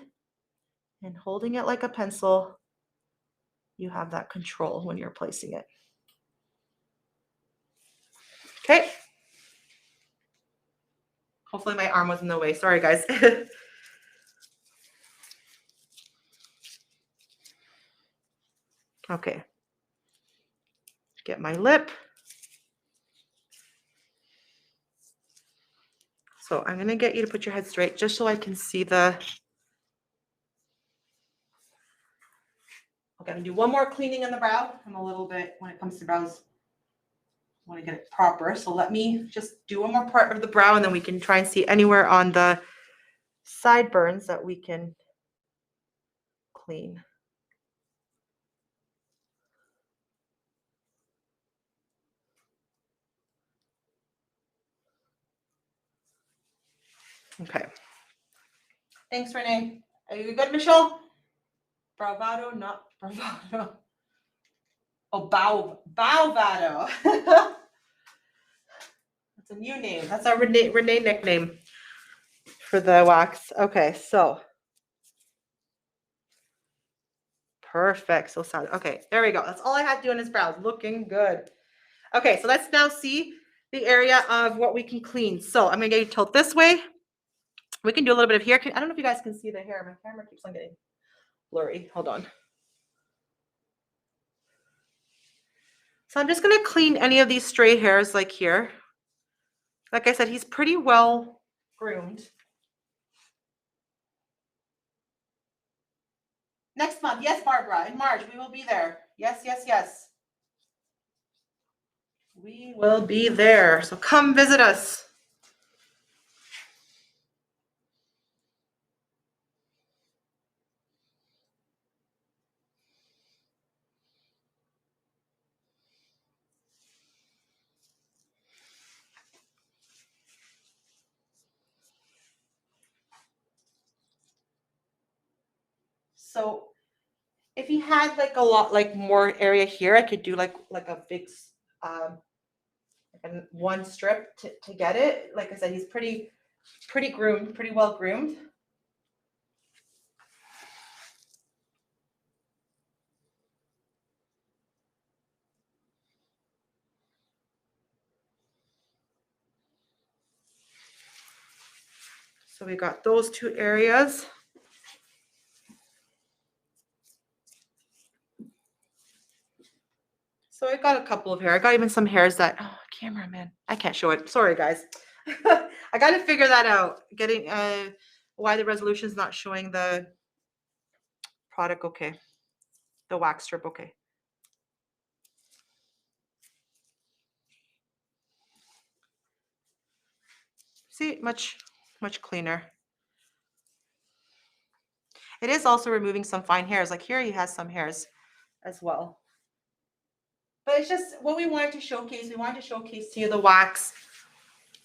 and holding it like a pencil, you have that control when you're placing it. Okay. Hopefully my arm was in the way. Sorry, guys. Okay. Get my lip. So I'm going to get you to put your head straight just so I can see the... Okay, I'm going to do one more cleaning on the brow. I'm a little bit, when it comes to brows, I want to get it proper. So let me just do one more part of the brow and then we can try and see anywhere on the sideburns that we can clean. Okay. Thanks, Renee. Are you good, Michelle? Browvado, not Browvado. Oh, Browvado. That's a new name. That's our Renee nickname for the wax. Okay, so perfect. So sad. Okay, there we go. That's all I had to do on his brows. Looking good. Okay, so let's now see the area of what we can clean. So I'm gonna get you to tilt this way. We can do a little bit of here. I don't know if you guys can see the hair. My camera keeps on getting blurry. Hold on. So I'm just gonna clean any of these stray hairs like here. Like I said, he's pretty well groomed. Next month, yes, Barbara, in March, we will be there. Yes, yes, yes. We will be there. So come visit us. So if he had like a lot, like more area here, I could do like a big, and one strip to get it. Like I said, he's pretty groomed, pretty well groomed. So we got those two areas. So I got a couple of hair. I got even some hairs that, oh, cameraman, I can't show it. Sorry, guys. I got to figure that out. Getting why the resolution is not showing the Product okay. The wax strip okay. See, much cleaner. It is also removing some fine hairs. Like here he has some hairs as well. But it's just what we wanted to showcase. We wanted to showcase to you the wax,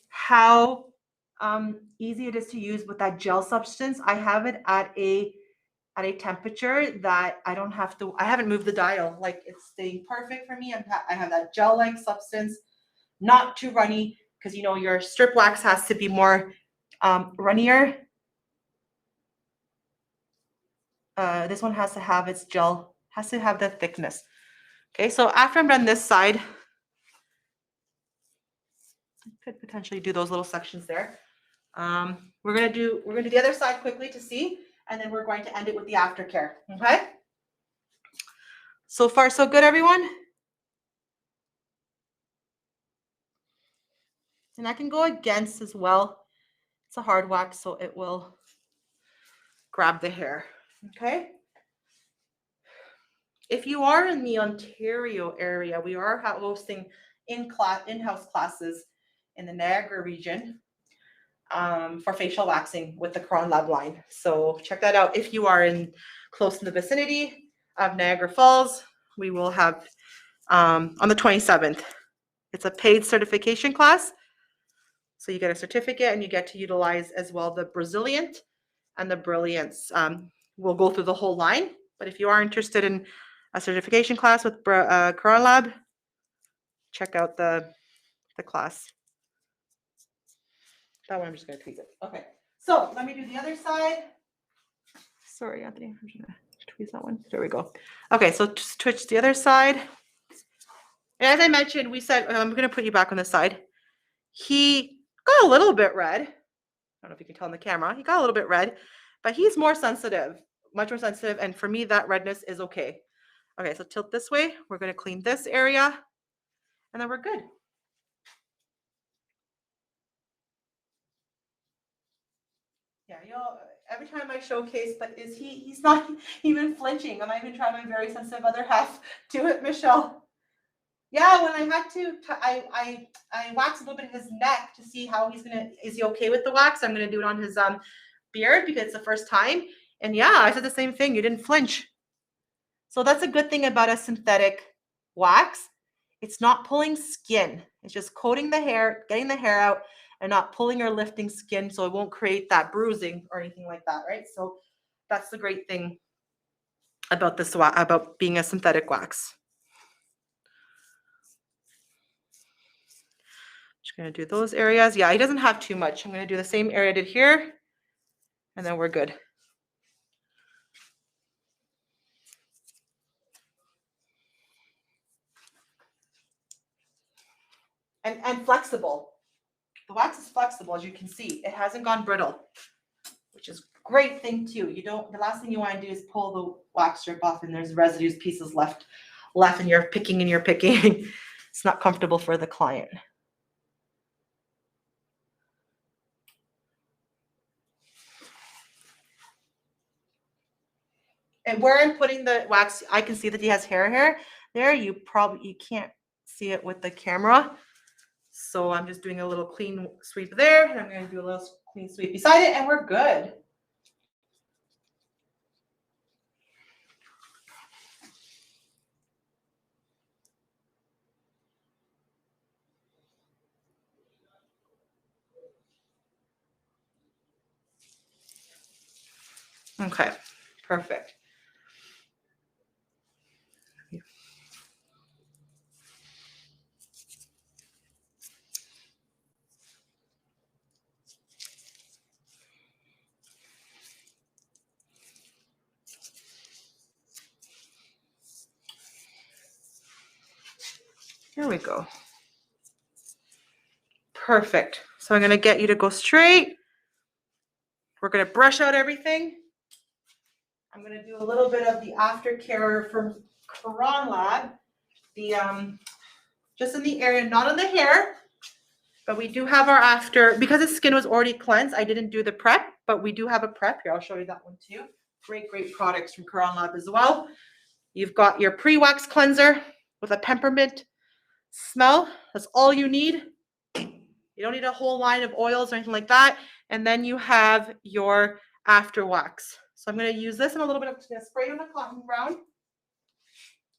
how easy it is to use with that gel substance. I have it at a temperature that I don't have to, I haven't moved the dial. Like it's staying perfect for me. I have that gel-like substance, not too runny, because you know your strip wax has to be more runnier. This one has to have its gel, has to have the thickness. Okay, so after I'm done this side, I could potentially do those little sections there. We're gonna do the other side quickly to see, and then we're going to end it with the aftercare. Okay. So far, so good, everyone. And I can go against as well. It's a hard wax, so it will grab the hair. Okay. If you are in the Ontario area, we are hosting in-house classes in the Niagara region for facial waxing with the Cron Lab line. So check that out. If you are close in the vicinity of Niagara Falls, we will have on the 27th. It's a paid certification class. So you get a certificate and you get to utilize as well the Brazilian and the Brilliance. We'll go through the whole line, but if you are interested in a certification class with Cron Lab, check out the class. That one I'm just going to tweeze it. Okay, so let me do the other side. Sorry, Anthony, I'm just going to tweeze that one. There we go. Okay, so twitch the other side. And as I mentioned, we said, I'm going to put you back on the side. He got a little bit red. I don't know if you can tell on the camera. He got a little bit red, but he's more sensitive, much more sensitive. And for me, that redness is okay. Okay, so tilt this way. We're going to clean this area, and then we're good. Yeah, every time I showcase, but he's not even flinching. I'm not even trying my very sensitive other half to it, Michelle. Yeah, when I had to, I waxed a little bit of his neck to see how is he okay with the wax? I'm gonna do it on his beard because it's the first time. And yeah, I said the same thing. You didn't flinch. So that's a good thing about a synthetic wax. It's not pulling skin. It's just coating the hair, getting the hair out, and not pulling or lifting skin, so it won't create that bruising or anything like that, right? So that's the great thing about this about being a synthetic wax. Just gonna do those areas. Yeah, he doesn't have too much. I'm gonna do the same area I did here, and then we're good. And flexible. The wax is flexible, as you can see. It hasn't gone brittle, which is a great thing too. The last thing you want to do is pull the wax strip off and there's residues, pieces left, and you're picking. It's not comfortable for the client. And where I'm putting the wax, I can see that he has hair there. You can't see it with the camera. So I'm just doing a little clean sweep there, and I'm going to do a little clean sweep beside it, and we're good. Okay, perfect. Here we go. Perfect. So I'm going to get you to go straight. We're going to brush out everything. I'm going to do a little bit of the aftercare from Cron Lab. Just in the area, not on the hair, but we do have our after, because his skin was already cleansed. I didn't do the prep, but we do have a prep here. I'll show you that one too. Great, great products from Quran Lab as well. You've got your pre-wax cleanser with a peppermint smell. That's all you need. You don't need a whole line of oils or anything like that. And then you have your after wax. So I'm going to use this and a little bit of, just going to spray on the cotton brown.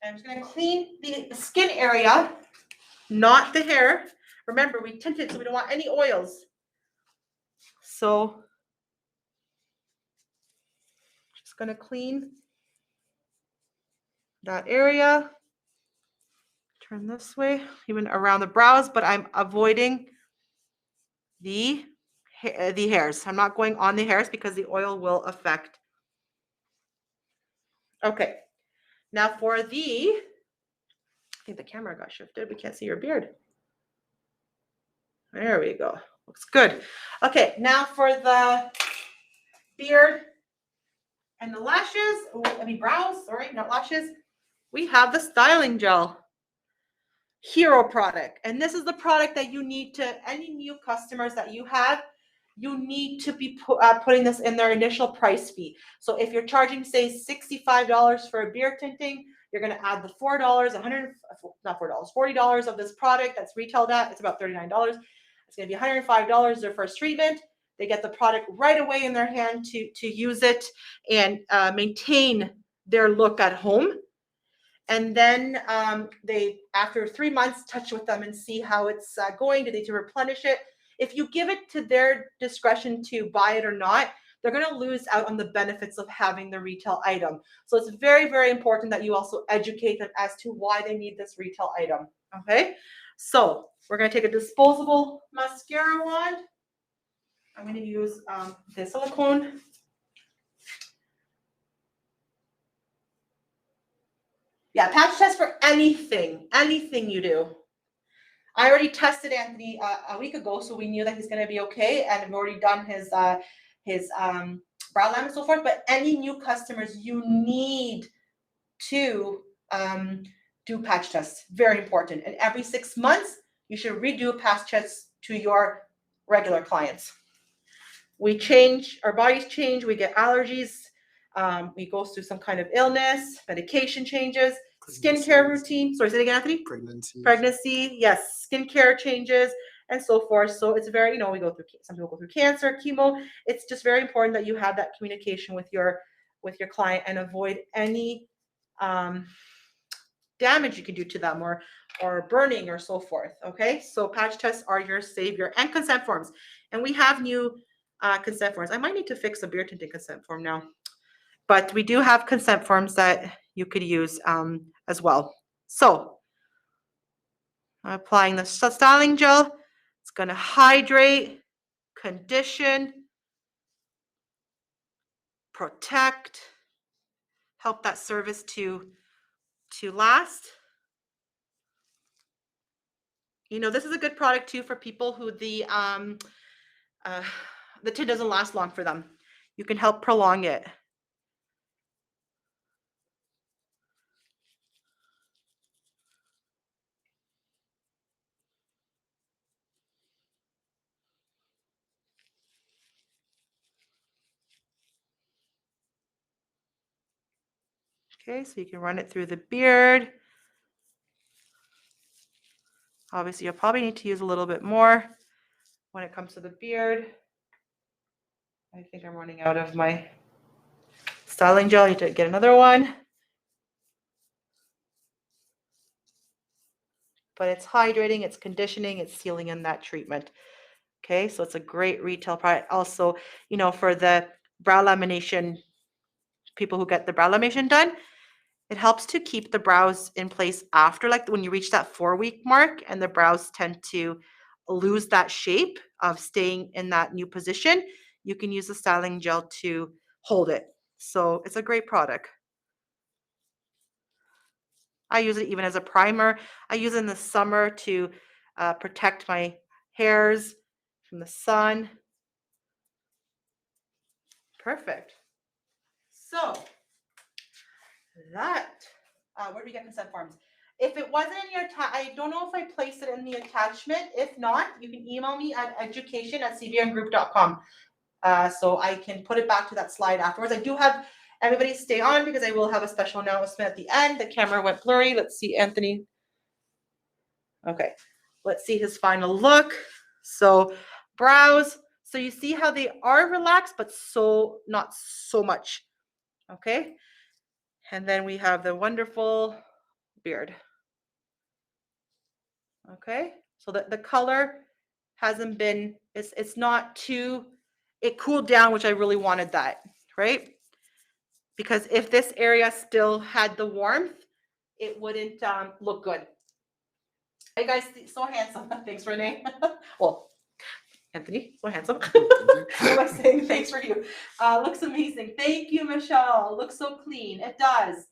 I'm just going to clean the skin area, not the hair. Remember, we tint it so we don't want any oils. So just going to clean that area. Turn this way, even around the brows, but I'm avoiding the hairs. I'm not going on the hairs because the oil will affect. Okay, now for the, I think the camera got shifted. We can't see your beard. There we go. Looks good. Okay, now for the beard and the lashes, brows, sorry, not lashes. We have the styling gel. Hero product. And this is the product that you need to, any new customers that you have, you need to be putting this in their initial price fee. So if you're charging, say, $65 for a beard tinting, you're going to add the $4, $40 of this product that's retailed at, it's about $39. It's going to be $105 their first treatment. They get the product right away in their hand to use it and maintain their look at home. And then they, after 3 months, touch with them and see how it's going. Do they need to replenish it? If you give it to their discretion to buy it or not, they're going to lose out on the benefits of having the retail item. So it's very, very important that you also educate them as to why they need this retail item. Okay, so we're going to take a disposable mascara wand. I'm going to use this silicone. Yeah, patch test for anything you do. I already tested Anthony a week ago, so we knew that he's going to be okay, and I've already done his brow lab and so forth. But any new customers, you need to do patch tests. Very important. And every 6 months, you should redo patch tests to your regular clients. We change, our bodies change, we get allergies, we go through some kind of illness, medication changes, skincare routine. Sorry, say it again, Anthony? Pregnancy, yes, skincare changes and so forth. So it's very, we go through, some people go through cancer, chemo. It's just very important that you have that communication with your client and avoid any damage you can do to them or burning or so forth. Okay, so patch tests are your savior, and consent forms. And we have new consent forms. I might need to fix a beard tinting consent form now, but we do have consent forms that you could use as well. So I'm applying the styling gel. It's going to hydrate, condition, protect, help that service to last. This is a good product too for people who the tint doesn't last long for them. You can help prolong it. Okay, so you can run it through the beard. Obviously, you'll probably need to use a little bit more when it comes to the beard. I think I'm running out of my styling gel. I need to get another one. But it's hydrating, it's conditioning, it's sealing in that treatment. Okay, so it's a great retail product. Also, for the brow lamination, people who get the brow lamination done, it helps to keep the brows in place after, like when you reach that 4-week mark and the brows tend to lose that shape of staying in that new position. You can use the styling gel to hold it. So it's a great product. I use it even as a primer. I use it in the summer to protect my hairs from the sun. Perfect. So that, where do we get consent forms? If it wasn't in your, I don't know if I placed it in the attachment. If not, you can email me at education@cbngroup.com. So I can put it back to that slide afterwards. I do have Everybody stay on because I will have a special announcement at the end. The camera went blurry. Let's see, Anthony. Okay, let's see his final look. So brows. So you see how they are relaxed, but so not so much. Okay. And then we have the wonderful beard. Okay. So the color hasn't been, it's not too, it cooled down, which I really wanted that, right? Because if this area still had the warmth, it wouldn't look good. Hey guys, so handsome. Thanks, Renee. Well, Anthony, so handsome. What am I saying? Thanks for you. Looks amazing. Thank you, Michelle. Looks so clean. It does.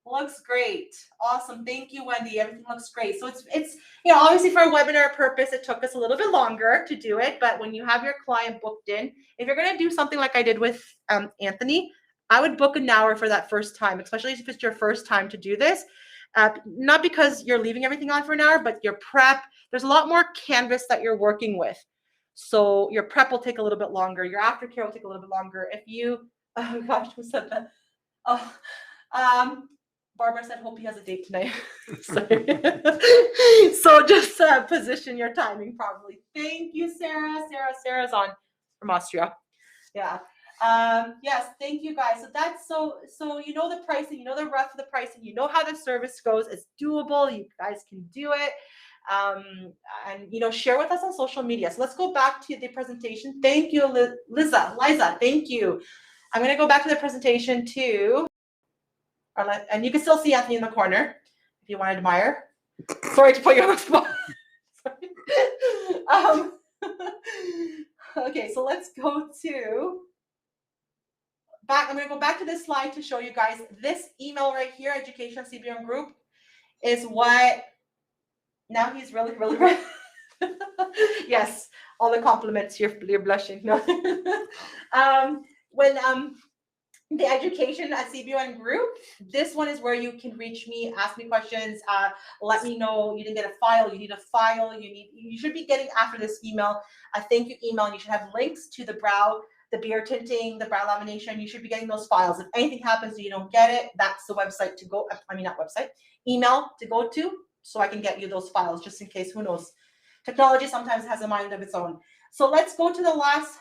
Looks great. Awesome. Thank you, Wendy. Everything looks great. So it's obviously for a webinar purpose, it took us a little bit longer to do it. But when you have your client booked in, if you're going to do something like I did with Anthony, I would book an hour for that first time, especially if it's your first time to do this. Not because you're leaving everything on for an hour, but your prep, there's a lot more canvas that you're working with. So your prep will take a little bit longer. Your aftercare will take a little bit longer. If you, oh gosh, who said that? Oh, Barbara said, hope he has a date tonight. So just position your timing properly. Thank you, Sarah. Sarah's on from Austria. Yeah. Yes, thank you guys. So that's so you know the pricing, you know the rough of the pricing, you know how the service goes. It's doable. You guys can do it. And share with us on social media. So let's go back to the presentation. Thank you, Liza. Thank you. I'm going to go back to the presentation too. And you can still see Anthony in the corner if you want to admire. Sorry to put you on the spot. Okay, so let's go to back. I'm going to go back to this slide to show you guys this email right here, Education CBM Group, is what. Now he's really, really red. Yes, all the compliments. You're blushing. No. When the education at CBN Group, this one is where you can reach me, ask me questions, let me know you didn't get a file, you need a file, you should be getting after this email a thank you email, and you should have links to the brow, the beard tinting, the brow lamination. You should be getting those files. If anything happens and you don't get it, that's the website to go, not website, email to go to, so I can get you those files just in case. Who knows? Technology sometimes has a mind of its own. So let's go to the last,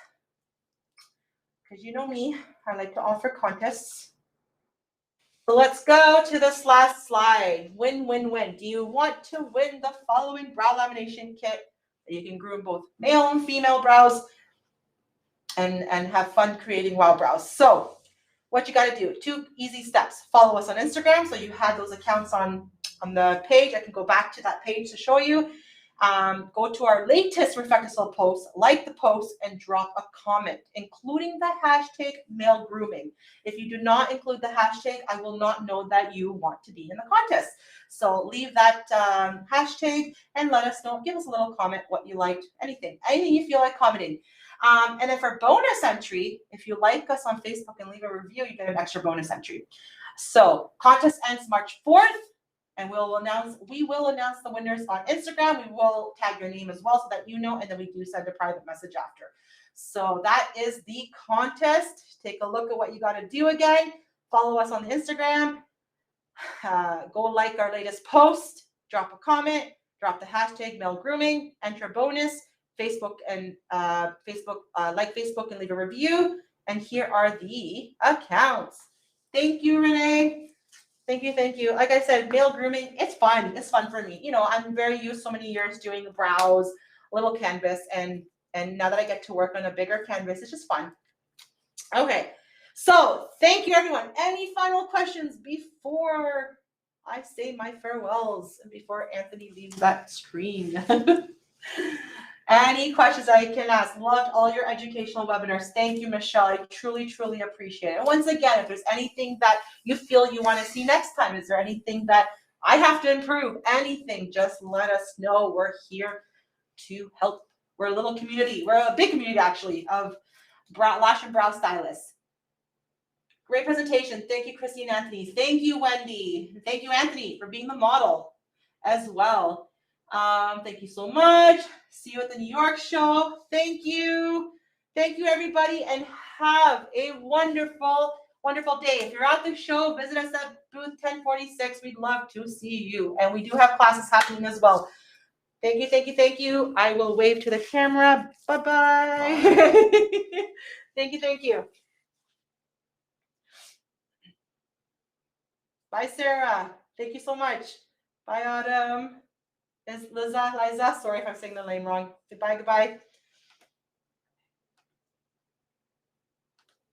because you know me, I like to offer contests. So let's go to this last slide. Win, win, win. Do you want to win the following brow lamination kit? You can groom both male and female brows and have fun creating wow brows. So what you got to do, 2 easy steps. Follow us on Instagram. So you had those accounts on the page. I can go back to that page to show you. Go to our latest RefectoCil post, like the post, and drop a comment, including the hashtag male grooming. If you do not include the hashtag, I will not know that you want to be in the contest. So leave that hashtag and let us know. Give us a little comment, what you liked, anything you feel like commenting. And then for bonus entry, if you like us on Facebook and leave a review, you get an extra bonus entry. So contest ends March 4th. And we will announce the winners on Instagram. We will tag your name as well so that you know, and then we do send a private message after. So that is the contest. Take a look at what you got to do again. Follow us on Instagram. Go like our latest post. Drop a comment. Drop the hashtag male grooming. Enter bonus. Facebook and like Facebook and leave a review. And here are the accounts. Thank you, Renee. Thank you. Like I said, male grooming, it's fun. It's fun for me. I'm very used so many years doing brows, little canvas, and now that I get to work on a bigger canvas, it's just fun. Okay, so thank you, everyone. Any final questions before I say my farewells and before Anthony leaves that screen? Any questions I can ask? Loved all your educational webinars. Thank you, Michelle. I truly, truly appreciate it. And once again, if there's anything that you feel you want to see next time, is there anything that I have to improve? Anything, just let us know. We're here to help. We're a little community. We're a big community, actually, of lash and brow stylists. Great presentation. Thank you, Christy and Anthony. Thank you, Wendy. Thank you, Anthony, for being the model as well. Thank you so much. See you at the New York show. Thank you. Thank you, everybody, and have a wonderful wonderful day. If you're at the show, visit us at booth 1046. We'd love to see you. And we do have classes happening as well. Thank you, thank you, thank you. I will wave to the camera. Bye-bye. Thank you, thank you. Bye, Sarah. Thank you so much. Bye, Autumn. Liza, sorry if I'm saying the name wrong. Goodbye, goodbye.